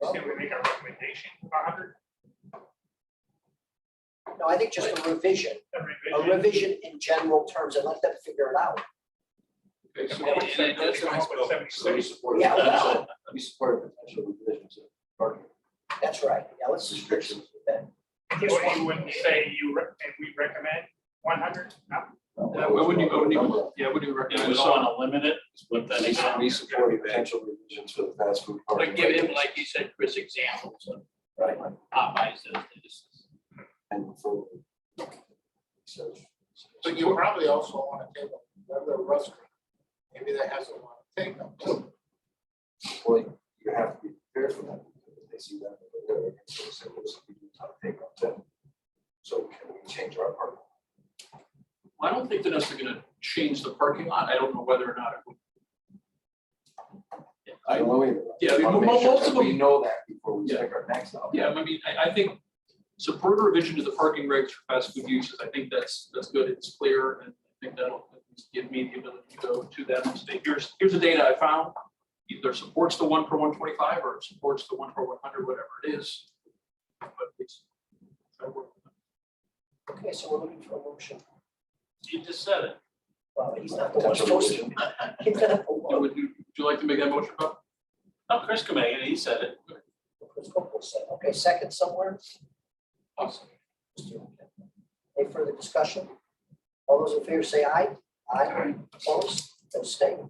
[SPEAKER 10] Say we make a recommendation, 100,
[SPEAKER 2] No, I think just a revision in general terms and let them figure it out.
[SPEAKER 1] Okay, so
[SPEAKER 10] That's
[SPEAKER 1] what-
[SPEAKER 10] what 76.
[SPEAKER 2] Yeah, well,
[SPEAKER 8] We support potential revisions of parking
[SPEAKER 2] that's right. Yeah, let's.
[SPEAKER 8] restrictions.
[SPEAKER 10] You wouldn't say and we recommend 100, no?
[SPEAKER 1] Yeah, I wouldn't even
[SPEAKER 7] Yeah, we
[SPEAKER 1] recommend.
[SPEAKER 7] don't want to limit it, but then again.
[SPEAKER 8] We support potential revisions for the fast food.
[SPEAKER 7] But
[SPEAKER 8] parking
[SPEAKER 7] give him,
[SPEAKER 8] regulations.
[SPEAKER 7] like you said, Chris, examples of
[SPEAKER 8] Right.
[SPEAKER 7] Popeyes does this.
[SPEAKER 8] And for. So.
[SPEAKER 6] But you probably also want to take another restaurant, maybe that has a lot of takeout too.
[SPEAKER 8] Well, you have to be prepared for that. If they see that, they're going to say, listen, we do a ton of takeout too. So can we change our parking?
[SPEAKER 1] I don't think they're necessarily gonna change the parking lot. I don't know whether or not it would.
[SPEAKER 8] I don't know either.
[SPEAKER 1] Yeah, I mean,
[SPEAKER 8] Wanna make sure
[SPEAKER 1] most of
[SPEAKER 8] that We
[SPEAKER 1] them-
[SPEAKER 8] know that before we
[SPEAKER 1] Yeah.
[SPEAKER 8] stick our necks out.
[SPEAKER 1] Yeah, I mean, I think support a revision to the parking regs for fast food uses. I think that's good. It's clear, and I think that'll at least give me the ability to go to them and say, here's the data I found. Either supports the 1/125 or it supports the 1/100, whatever it is. But it's.
[SPEAKER 2] Okay, so we're looking for a motion.
[SPEAKER 7] You just said it.
[SPEAKER 2] Well, he's not the one
[SPEAKER 8] Potential
[SPEAKER 2] supposed to.
[SPEAKER 8] revision.
[SPEAKER 2] He's not the one.
[SPEAKER 1] Would you like to make that motion, Bob?
[SPEAKER 7] No, Chris can make it, he said it.
[SPEAKER 2] Okay, second somewhere.
[SPEAKER 1] Awesome.
[SPEAKER 2] Any further discussion? All those in favor say aye. Aye. Opposed, abstained.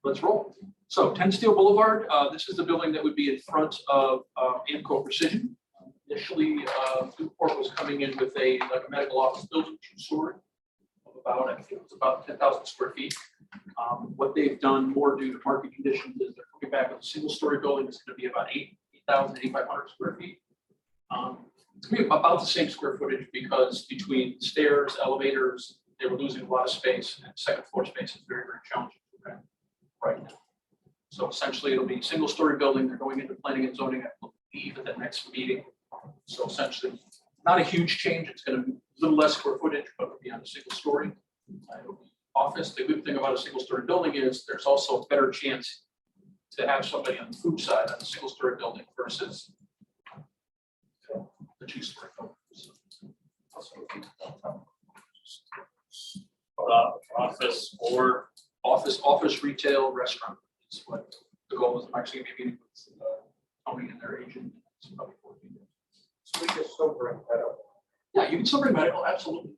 [SPEAKER 1] Let's roll. So 10 Steel Boulevard, this is the building that would be in front of Amco Precision. Initially, Newport was coming in with a medical office building, two-story, of about, I think it was about 10,000 square feet. What they've done more due to market conditions is they're coming back with a single-story building. It's going to be about 8,000, 8,500 square feet. It's going to be about the same square footage because between stairs, elevators, they were losing a lot of space, and second floor space is very, very challenging for them right now. So essentially, it'll be a single-story building. They're going into planning and zoning, I believe, at the next meeting. So essentially, not a huge change. It's going to be a little less square footage, but it'll be on a single story. It'll be office. The good thing about a single-story building is there's also a better chance to have somebody on the food side on a single-story building versus the two-story building.
[SPEAKER 7] Office or
[SPEAKER 1] Office, retail, restaurant is what the goal is. I'm actually gonna be meeting with Tony and their agent. It's probably 14 days.
[SPEAKER 6] So we can still bring that up.
[SPEAKER 1] Yeah, you can still bring medical, absolutely.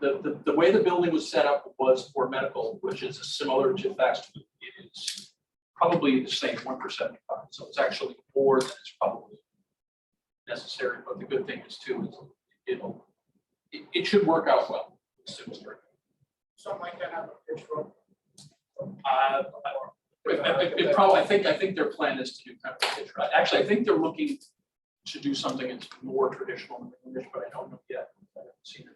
[SPEAKER 1] The way the building was set up was for medical, which is similar to fast food. It is probably the same 1%. So it's actually more than it's probably necessary. But the good thing is too, is it should work out well.
[SPEAKER 6] Something like that on the pitch road.
[SPEAKER 1] It probably, I think their plan is to do kind of a pitch ride. Actually, I think they're looking to do something that's more traditional in English, but I don't know yet. I haven't seen it.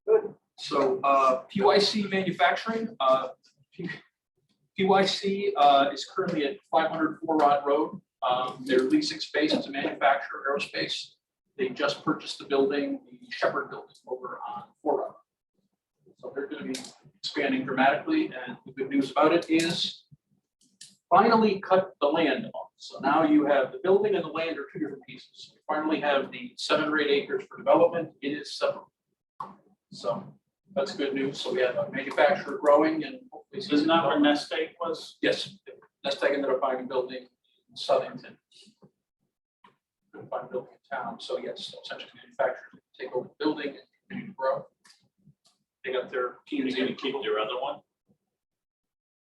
[SPEAKER 2] Good.
[SPEAKER 1] So PYC Manufacturing, PYC is currently at 500 Four Rod Road. They're leasing space to manufacture aerospace. They just purchased the building, the Shepherd building over on Four Rod. So they're going to be expanding dramatically, and the good news about it is finally cut the land off. So now you have the building and the land are two different pieces. You finally have the 7 or 8 acres for development. It is separate. So that's good news. So we have a manufacturer growing and hopefully.
[SPEAKER 7] Isn't that where Nest Egg was?
[SPEAKER 1] Yes, Nestec ended up buying a building in Southington. Couldn't find a building in town, so yes, essentially manufacturers take over the building and continue to grow. They got their
[SPEAKER 7] You're
[SPEAKER 1] teams
[SPEAKER 7] gonna
[SPEAKER 1] in.
[SPEAKER 7] keep their other one,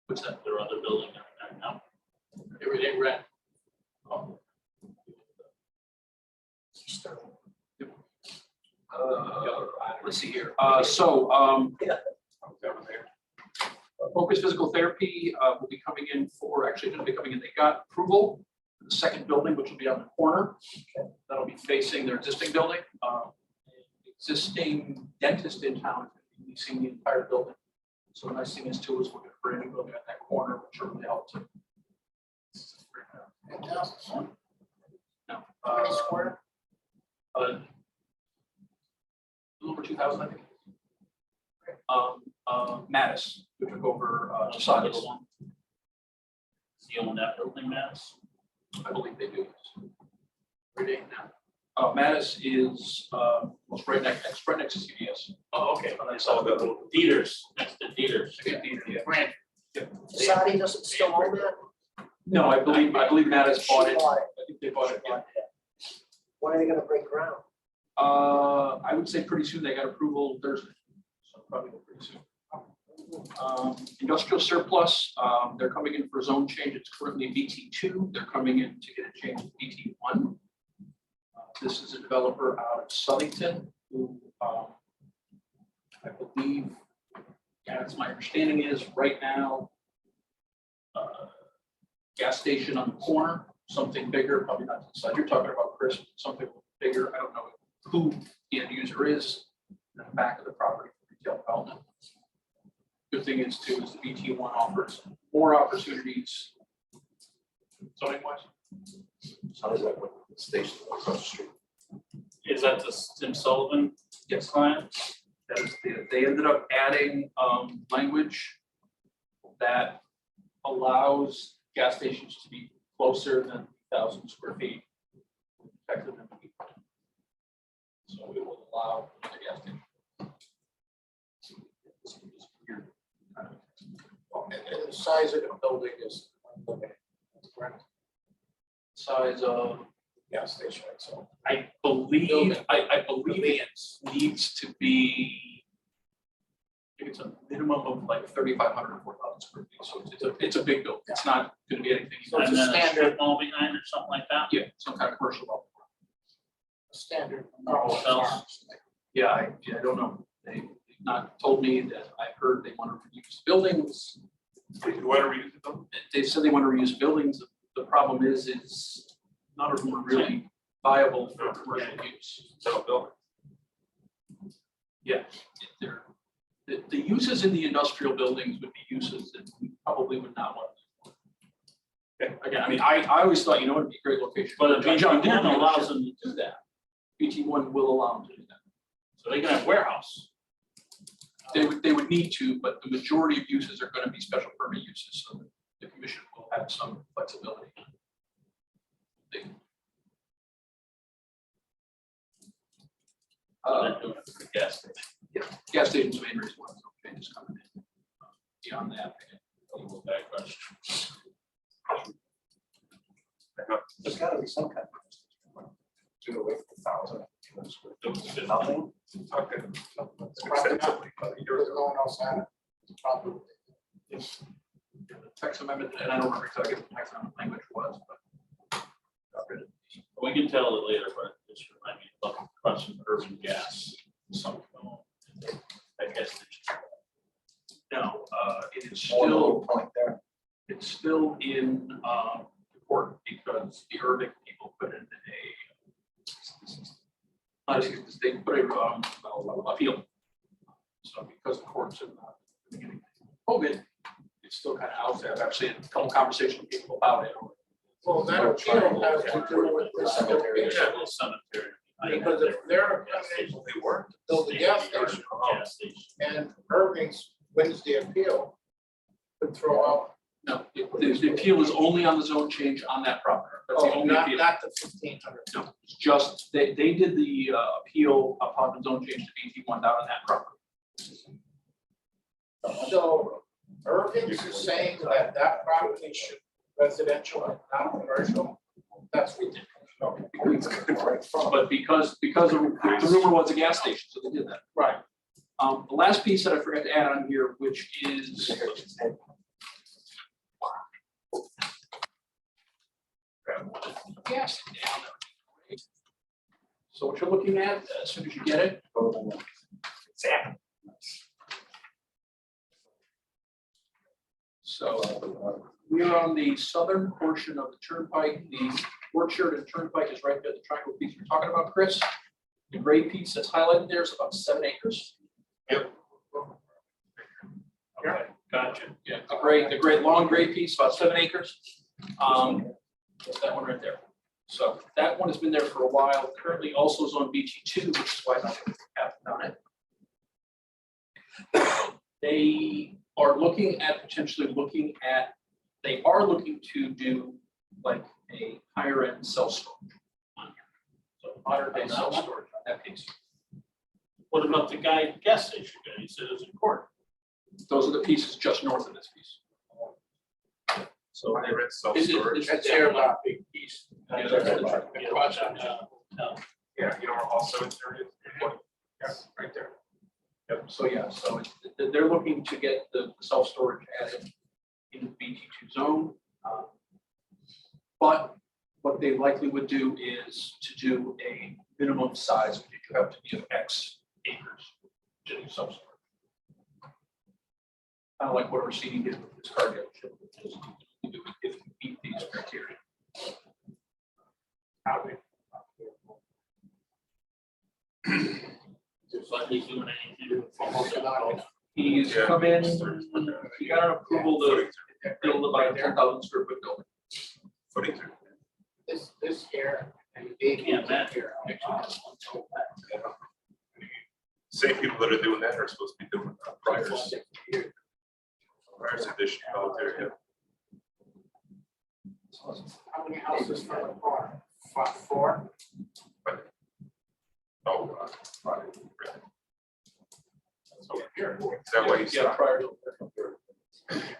[SPEAKER 1] What's that?
[SPEAKER 7] their other building now?
[SPEAKER 1] They rent. Let's see here. Focus Physical Therapy will be coming in for, actually going to be coming in, they got approval for the second building, which will be on the corner. That'll be facing their existing building. Existing dentist in town is leasing the entire building. So the nice thing is too, is we're going to bring a new building at that corner, which will really help to. No,
[SPEAKER 6] How many square?
[SPEAKER 1] A little over 2,000, I think. Mattis, who took over Sagas.
[SPEAKER 7] Little one. Does he own that building, Mass?
[SPEAKER 1] I believe they do. Every day now. Mattis is was right next to CVS.
[SPEAKER 7] Oh, okay, I saw the little Dieters, next to Dieters.
[SPEAKER 1] Yeah.
[SPEAKER 7] Grant.
[SPEAKER 2] Saudi doesn't still own that?
[SPEAKER 1] No, I believe Mattis bought it.
[SPEAKER 2] Bought it.
[SPEAKER 1] I think they bought it. Yeah.
[SPEAKER 2] When are they gonna break ground?
[SPEAKER 1] I would say pretty soon. They got approval Thursday, so probably pretty soon. Industrial surplus, they're coming in for a zone change. It's currently BT2. They're coming in to get it changed to BT1. This is a developer out of Southington who I believe, as my understanding is, right now, gas station on the corner, something bigger, probably not inside. You're talking about, Chris, something bigger. I don't know who the end user is in the back of the property for retail development. Good thing is too, is the BT1 offers more opportunities. Zoning wise.
[SPEAKER 8] How does that work with the station across the street?
[SPEAKER 7] Is that the Tim Sullivan
[SPEAKER 1] Yes,
[SPEAKER 7] client?
[SPEAKER 1] that is, they ended up adding language that allows gas stations to be closer than 1,000 square feet. Protected them. So it will allow the gas station.
[SPEAKER 6] And the size of the building is limited.
[SPEAKER 1] Size of,
[SPEAKER 6] Gas station itself.
[SPEAKER 1] I believe it needs to be, I think it's a minimum of like 3,500 or 4,000 square feet. So it's a big building. It's not going to be anything.
[SPEAKER 6] So it's
[SPEAKER 7] And
[SPEAKER 6] a
[SPEAKER 7] then a
[SPEAKER 6] standard-
[SPEAKER 7] strip mall behind or something like that?
[SPEAKER 1] Yeah, some kind of commercial level.
[SPEAKER 6] Standard.
[SPEAKER 7] Hotels.
[SPEAKER 1] Yeah, I don't know. They've not told me that. I've heard they want to reuse buildings.
[SPEAKER 9] Why do we use them?
[SPEAKER 1] They said they want to reuse buildings. The problem is none of them are really viable for commercial use.
[SPEAKER 9] So, Bill,
[SPEAKER 1] Yeah, the uses in the industrial buildings would be uses that we probably would not want. Again, I mean, I always thought, you know, it'd be a great location.
[SPEAKER 7] But if
[SPEAKER 1] John
[SPEAKER 7] BT one
[SPEAKER 1] Deere
[SPEAKER 7] allows them to do that,
[SPEAKER 1] BT1 will allow them to do that.
[SPEAKER 7] so they can have warehouse.
[SPEAKER 1] They would need to, but the majority of uses are going to be special permit uses, so the commission will have some flexibility. They-
[SPEAKER 7] They're doing it for the gas station.
[SPEAKER 1] Gas stations, main reason why no changes coming in. Beyond that,
[SPEAKER 7] Bad question.
[SPEAKER 8] There's gotta be some kind of. Do away with 1,000. Nothing. Okay. Extensively, but
[SPEAKER 6] There's
[SPEAKER 8] yours
[SPEAKER 6] no one else on it. Probably.
[SPEAKER 1] the text amendment, and I don't remember exactly what the text amendment language was, but.
[SPEAKER 7] We can tell it later, but just remind me about question urban gas. Some, I guess.
[SPEAKER 1] No, it is
[SPEAKER 8] one
[SPEAKER 1] still,
[SPEAKER 8] little point there.
[SPEAKER 1] it's still in court because the urban people put in they put a appeal. So because the courts in the beginning of COVID, it's still kind of out there. I've actually had a couple conversations with people about it.
[SPEAKER 6] Well, that appeal has to do with the cemetery.
[SPEAKER 7] Yeah, little cemetery.
[SPEAKER 6] Because if they're coming
[SPEAKER 8] They were.
[SPEAKER 6] to build a gas station
[SPEAKER 7] Gas station.
[SPEAKER 6] and Irving's wins the appeal, could throw out,
[SPEAKER 1] No, the appeal is only on the zone change on that property. That's the
[SPEAKER 6] oh,
[SPEAKER 1] only
[SPEAKER 6] not,
[SPEAKER 1] appeal.
[SPEAKER 6] not the 1,500.
[SPEAKER 1] No, it's just, they did the appeal upon the zone change to BT1 down on that property.
[SPEAKER 6] So Irving's is saying that that property should residential and non-commercial, that's ridiculous.
[SPEAKER 1] But because of, the rumor was a gas station, so they did that.
[SPEAKER 6] Right.
[SPEAKER 1] The last piece that I forgot to add on here, which is. Yes. So what you're looking at, as soon as you get it. So we are on the southern portion of the turnpike. The Orchard and Turnpike is right there, the triangle piece you're talking about, Chris. The gray piece that's highlighted there is about 7 acres.
[SPEAKER 7] Okay, gotcha.
[SPEAKER 1] Yeah, the great long gray piece, about 7 acres. That's that one right there. So that one has been there for a while, currently also is on BT2, which is why I haven't done it. They are looking at they are looking to do like a higher end self-storage on here. So modern day self-storage on that piece.
[SPEAKER 7] What about the gas station guy? He said it was in court.
[SPEAKER 1] Those are the pieces just north of this piece. So
[SPEAKER 9] Higher end
[SPEAKER 1] Is
[SPEAKER 9] self-storage.
[SPEAKER 6] That's here about big piece.
[SPEAKER 1] Yeah, that's the-
[SPEAKER 9] Yeah, you know, where also it's area. Yeah, right there.
[SPEAKER 1] Yep, so yeah, so they're looking to get the self-storage added in the BT2 zone. But what they likely would do is to do a minimum size, which you have to be of X acres to do self-storage. Kind of like what Orsini did with this car dealership, which is if you meet these criteria.
[SPEAKER 7] But he's doing anything.
[SPEAKER 1] He's
[SPEAKER 9] Yeah.
[SPEAKER 1] come in, he got an approval to build about a 10,000 square foot building.
[SPEAKER 9] Footing through.
[SPEAKER 6] This here and
[SPEAKER 7] You
[SPEAKER 6] big
[SPEAKER 7] can't match
[SPEAKER 6] here.
[SPEAKER 9] Same people that are doing that are supposed to be doing priors. Priors edition military.
[SPEAKER 6] How many houses for the car? 4?
[SPEAKER 9] Oh, right.
[SPEAKER 6] So here.
[SPEAKER 9] Is that why you said,
[SPEAKER 1] Yeah, prior.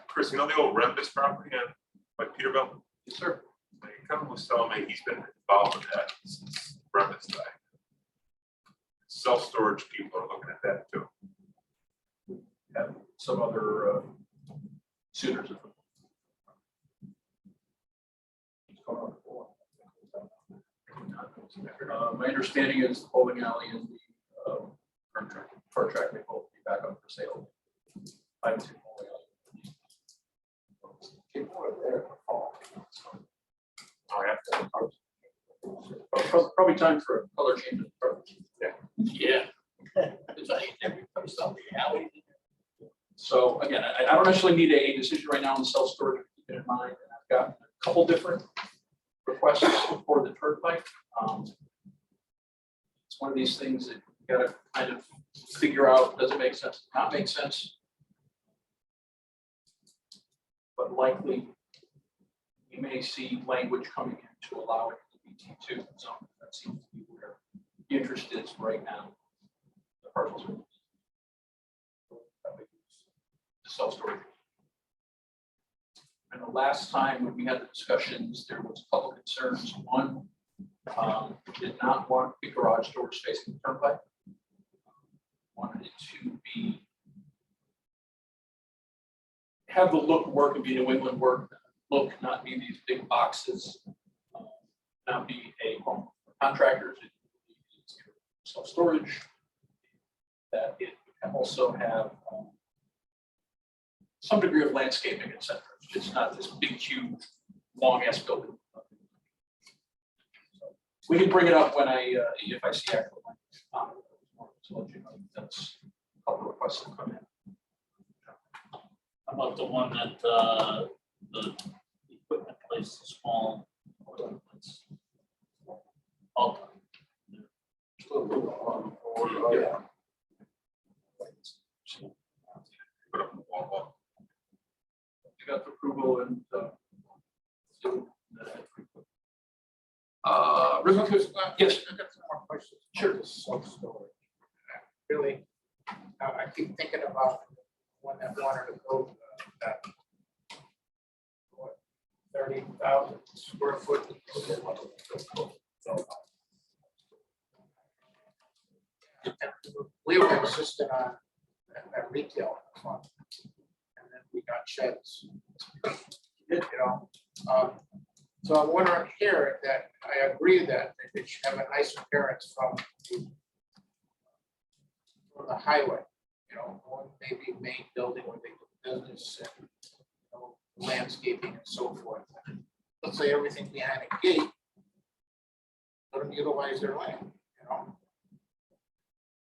[SPEAKER 9] Chris, you know the old Rembus property on, by Peterbilt?
[SPEAKER 1] Yes, sir.
[SPEAKER 9] He kind of was telling me he's been involved with that since Rembus died. Self-storage people are looking at that too.
[SPEAKER 1] And some other suitors. My understanding is the bowling alley and the car track may both be back up for sale. I would say bowling alley. Probably time for a color change.
[SPEAKER 7] Yeah.
[SPEAKER 1] So again, I don't actually need a decision right now on the self-storage, keep it in mind. And I've got a couple of these things that you gotta kind of figure out, does it make sense, not make sense? But likely, you may see language coming in to allow it to be T2 zone. That seems to be where the interest is right now. The parcels are self-storage. And the last time when we had the discussions, there was a couple of concerns. One, did not want big garage doors facing the turnpike. Wanted it to be, have the look work and be New England work, look, not be these big boxes, not be a home for contractors, it would be self-storage, that it can also have some degree of landscaping, et cetera. It's not this big, huge, long ass building. So we can bring it up when if I see actual language. So let you know that's a couple of requests that come in.
[SPEAKER 7] How about the one that, the equipment place is small? Oh,
[SPEAKER 1] Yeah. You got the approval and River Coast, yes,
[SPEAKER 6] I got some more questions.
[SPEAKER 1] Sure.
[SPEAKER 6] This self-storage. Really, I keep thinking about when that wanted to go, that what, 30,000 square foot. We were insistent on that retail front. And then we got sheds. You know, so I'm wondering here that I agree that it should have a nice appearance from the highway, you know, one maybe main building where they do business and, you know, landscaping and so forth. Let's say everything behind a gate, let them utilize their land, you know.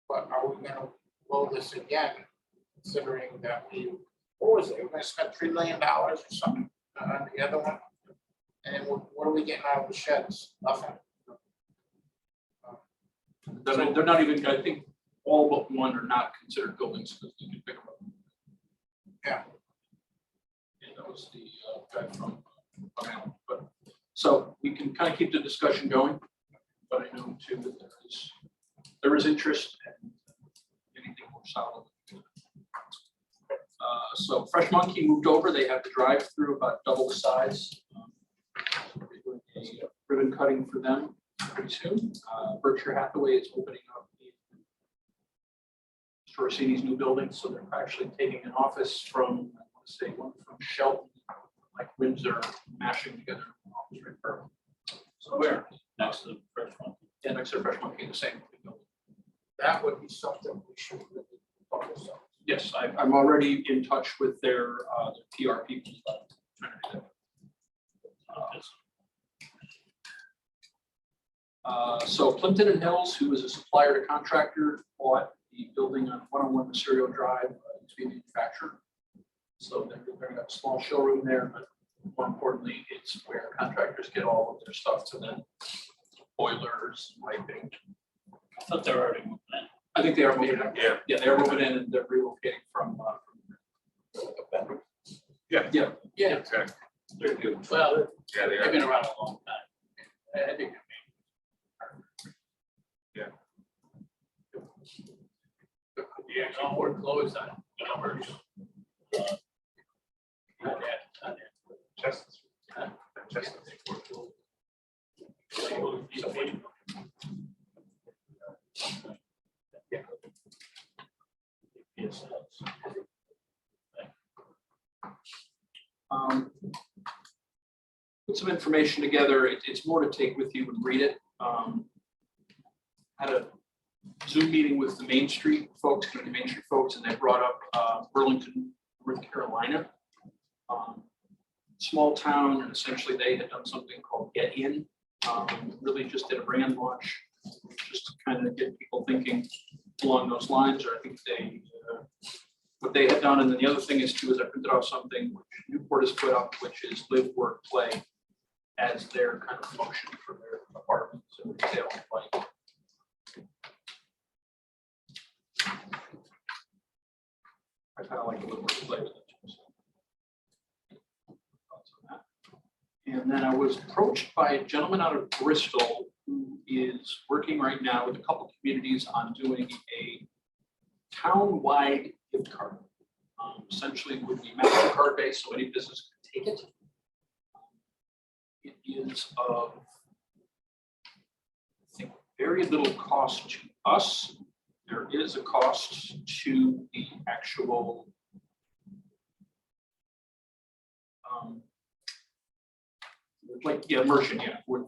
[SPEAKER 6] But are we gonna blow this again, considering that what was it, we're gonna spend $3 million or something on the other one? And then what are we getting out of the sheds? Nothing.
[SPEAKER 1] they're not even, I think, all but one are not considered buildings because you can pick them up.
[SPEAKER 6] Yeah.
[SPEAKER 1] And that was the guy from Allen. But so we can kind of keep the discussion going, but I know too that there is interest and anything more solid. So Fresh Monkey moved over. They have the drive-through about double the size. We're doing a ribbon cutting for them pretty soon. Berkshire Hathaway is opening up Storcini's new building, so they're actually taking an office from, I want to say, one from Shelton, like Windsor, mashing together an office right there. So
[SPEAKER 7] where? Next to the Fresh Monkey.
[SPEAKER 1] Yeah, next to Fresh Monkey, the same building.
[SPEAKER 6] That would be something we should really focus on.
[SPEAKER 1] Yes, I'm already in touch with their PR people. Trying to do that. So Plimpton and Hills, who is a supplier to contractor, bought the building on 101 Material Drive, to be manufactured. So they're going to have a small showroom there, but more importantly, it's where contractors get all of their stuff to them. Boilers, piping.
[SPEAKER 7] I thought they were already moving in.
[SPEAKER 1] I think they are moving in.
[SPEAKER 9] Yeah.
[SPEAKER 1] Yeah, they're moving in and they're relocating from
[SPEAKER 9] Yeah.
[SPEAKER 1] Yeah.
[SPEAKER 7] Yeah.
[SPEAKER 9] Exactly.
[SPEAKER 7] They're good.
[SPEAKER 9] Well, yeah, they
[SPEAKER 7] They've
[SPEAKER 9] are.
[SPEAKER 7] been around a long time.
[SPEAKER 1] I think.
[SPEAKER 9] Yeah.
[SPEAKER 7] No, we're closed on numbers. Not yet.
[SPEAKER 9] Chestnut. Chestnut.
[SPEAKER 7] Yes.
[SPEAKER 1] Put some information together. It's more to take with you and read it. Had a Zoom meeting with the Main Street folks, Community Main Street folks, and they brought up Burlington, North Carolina. Small town, and essentially they had done something called Get In. Really just did a brand launch, just to kind of get people thinking along those lines, or I think they, what they had done. And then the other thing is too, is I printed off something which Newport has put up, which is live, work, play as their kind of function for their apartments and retail. Like I kind of like a little more flavor. And then I was approached by a gentleman out of Bristol who is working right now with a couple communities on doing a town-wide gift card. Essentially would be MasterCard based, so any business can take it. It is of, I think, very little cost to us. There is a cost to the actual like, yeah, merchant, yeah, for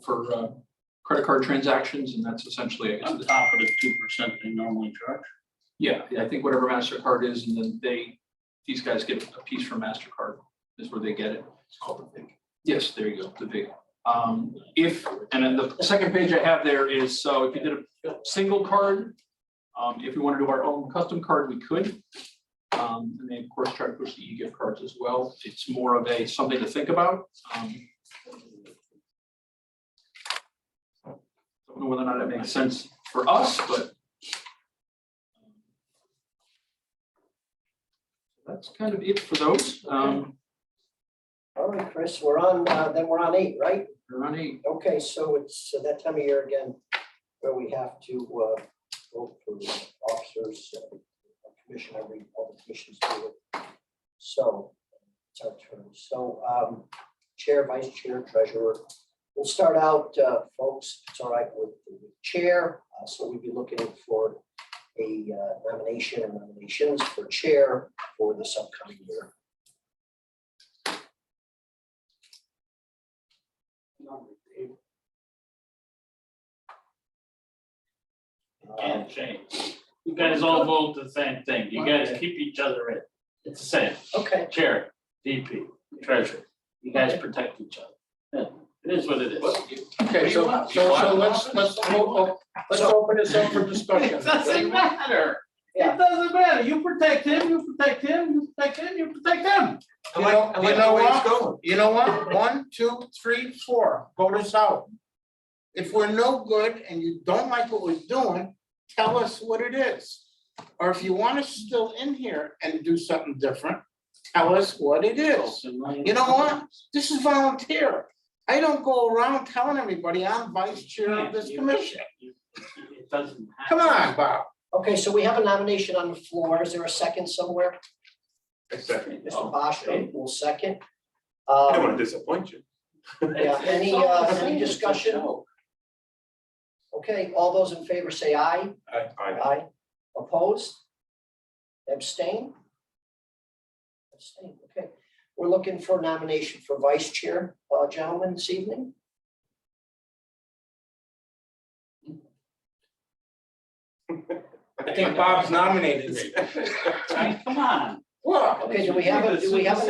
[SPEAKER 1] credit card transactions, and that's essentially, I guess,
[SPEAKER 7] On top of the 2% they normally charge.
[SPEAKER 1] yeah, I think whatever MasterCard is, and then these guys get a piece from MasterCard, is where they get it. It's called the VIG. Yes, there you go, the VIG. And then the second page I have there is, so if you did a single card, if we want to do our own custom card, we could. And they of course try to push the e-gift cards as well. It's more of something to think about. Don't know whether or not it makes sense for us, but that's kind of it for those.
[SPEAKER 2] All right, Chris, we're on, then we're on 8, right?
[SPEAKER 1] We're on 8.
[SPEAKER 2] Okay, so it's that time of year again where we have to vote for officers, commission, all the commissions do it. So it's our turn. So chair, vice chair, treasurer. We'll start out, folks, if it's all right with the chair. So we'd be looking for a nomination or nominations for chair for this upcoming year.
[SPEAKER 7] Can't change. You guys all vote the same thing. You guys keep each other in. It's the same.
[SPEAKER 2] Okay,
[SPEAKER 7] Chair, VP, treasurer. You guys protect each other. Yeah, it is what it is.
[SPEAKER 6] Okay, so let's open this up for discussion.
[SPEAKER 7] It doesn't matter.
[SPEAKER 2] Yeah.
[SPEAKER 7] It doesn't matter. You protect him, you protect him, you protect him, you protect him.
[SPEAKER 6] You know what? You know what? 1, 2, 3, 4. Vote us out. If we're no good and you don't like what we're doing, tell us what it is. Or if you want us still in here and do something different, tell us what it is. You know what? This is volunteer. I don't go around telling everybody I'm vice chair of this commission.
[SPEAKER 7] It doesn't matter.
[SPEAKER 6] Come on, Bob.
[SPEAKER 2] okay, so we have a nomination on the floor. Is there a second somewhere?
[SPEAKER 9] Second.
[SPEAKER 2] Mr. Bosch will second.
[SPEAKER 9] I don't want to disappoint you.
[SPEAKER 2] Yeah, any discussion? Okay, all those in favor say aye. Aye. Opposed? Abstain? Abstain, okay. We're looking for a nomination for vice chair, gentlemen, this evening.
[SPEAKER 6] I think Bob's nominated me.
[SPEAKER 7] I mean, come on.
[SPEAKER 6] What?
[SPEAKER 2] Okay, do we have a nomination? Do we have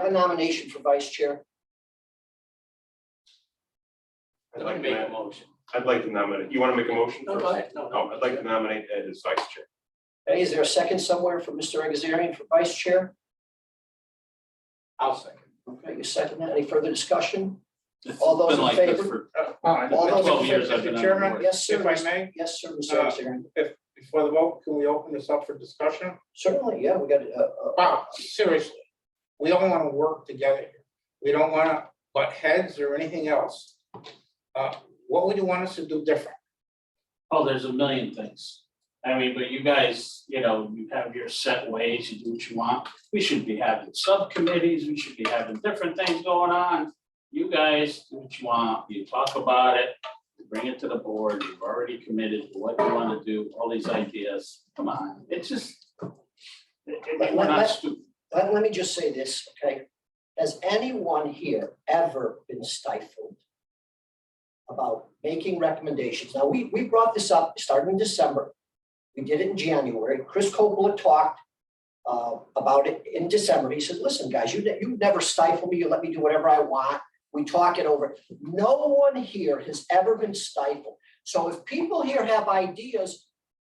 [SPEAKER 2] a nomination for vice chair?
[SPEAKER 9] I'd like to make a motion. I'd like to nominate, you want to make a motion
[SPEAKER 2] No,
[SPEAKER 9] first?
[SPEAKER 2] go ahead.
[SPEAKER 9] No, I'd like to nominate Ed as vice chair.
[SPEAKER 2] Okay, is there a second somewhere for Mr. Agazarian for vice chair?
[SPEAKER 6] I'll second.
[SPEAKER 2] Okay, you second that. Any further discussion?
[SPEAKER 7] It's
[SPEAKER 2] All those
[SPEAKER 7] been
[SPEAKER 2] in
[SPEAKER 7] like this
[SPEAKER 2] favor?
[SPEAKER 7] for
[SPEAKER 2] All those in
[SPEAKER 7] 12 years
[SPEAKER 2] favor?
[SPEAKER 7] I've been on the
[SPEAKER 6] Chairman,
[SPEAKER 7] board.
[SPEAKER 2] Yes, sir.
[SPEAKER 6] If I may,
[SPEAKER 2] Yes, sir, Mr. Agazarian.
[SPEAKER 6] before the vote, can we open this up for discussion?
[SPEAKER 2] Certainly, yeah, we got,
[SPEAKER 6] Bob, seriously, we all want to work together here. We don't want to butt heads or anything else. What would you want us to do different?
[SPEAKER 7] Oh, there's a million things. I mean, but you guys, you know, you have your set ways, you do what you want. We should be having subcommittees, we should be having different things going on. You guys do what you want, you talk about it, you bring it to the board, you've already committed to what you want to do, all these ideas. Come on, it's just. We're not stupid.
[SPEAKER 2] let me just say this, okay? Has anyone here ever been stifled about making recommendations? Now, we brought this up starting in December. We did it in January. Chris Coppola talked about it in December. He said, listen, guys, you never stifle me. You let me do whatever I want. We talk it over. No one here has ever been stifled. So if people here have ideas,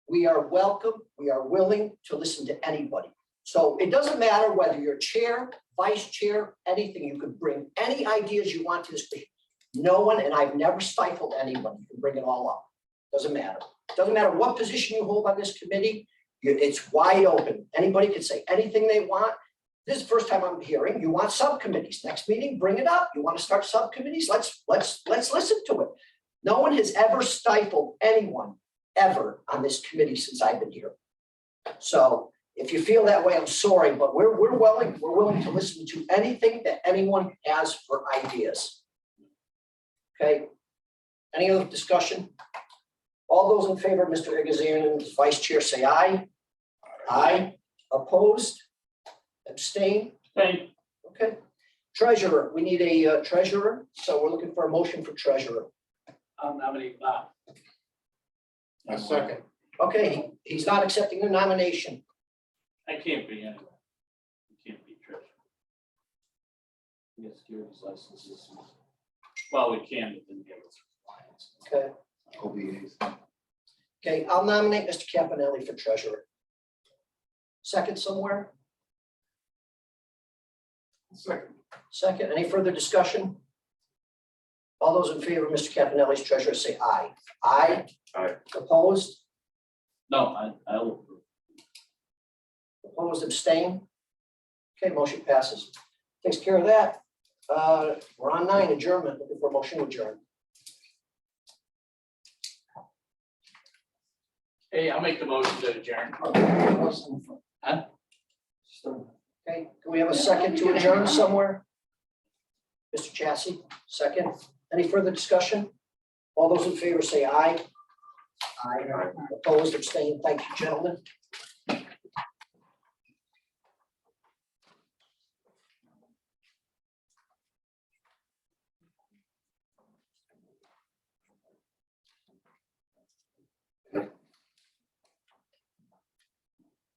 [SPEAKER 2] we are welcome. We are willing to listen to anybody. So it doesn't matter whether you're chair, vice chair, anything. You can bring any ideas you want to this commission. No one, and I've never stifled anyone. You can bring it all up. Doesn't matter. Doesn't matter what position you hold on this committee. It's wide open. Anybody can say anything they want. This is the first time I'm hearing, you want subcommittees. Next meeting, bring it up. You want to start subcommittees? Let's listen to it. No one has ever stifled anyone ever on this committee since I've been here. So if you feel that way, I'm sorry, but we're willing to listen to anything that anyone has for ideas. Okay, any other discussion? All those in favor of Mr. Agazian as vice chair, say aye. Aye. Opposed? Abstain?
[SPEAKER 7] Thank,
[SPEAKER 2] Okay. Treasurer, we need a treasurer, so we're looking for a motion for treasurer.
[SPEAKER 7] I'll nominate Bob.
[SPEAKER 6] A second.
[SPEAKER 2] Okay, he's not accepting the nomination.
[SPEAKER 7] I can't be anyway. You can't be treasurer. We get securities licenses. Well, we can, but then give us.
[SPEAKER 2] Okay. Okay, I'll nominate Mr. Campanelli for treasurer. Second somewhere? Second, any further discussion? All those in favor of Mr. Campanelli's treasurer, say aye. Aye.
[SPEAKER 9] Aye.
[SPEAKER 2] Opposed?
[SPEAKER 7] No, I'll approve.
[SPEAKER 2] Opposed, abstain? Okay, motion passes. Takes care of that. We're on 9, adjournment, looking for a motion to adjourn.
[SPEAKER 7] Hey, I'll make the motion to adjourn. Huh?
[SPEAKER 2] Okay, can we have a second to adjourn somewhere? Mr. Chassis, second. Any further discussion? All those in favor say aye. Aye. Opposed, abstained. Thank you, gentlemen.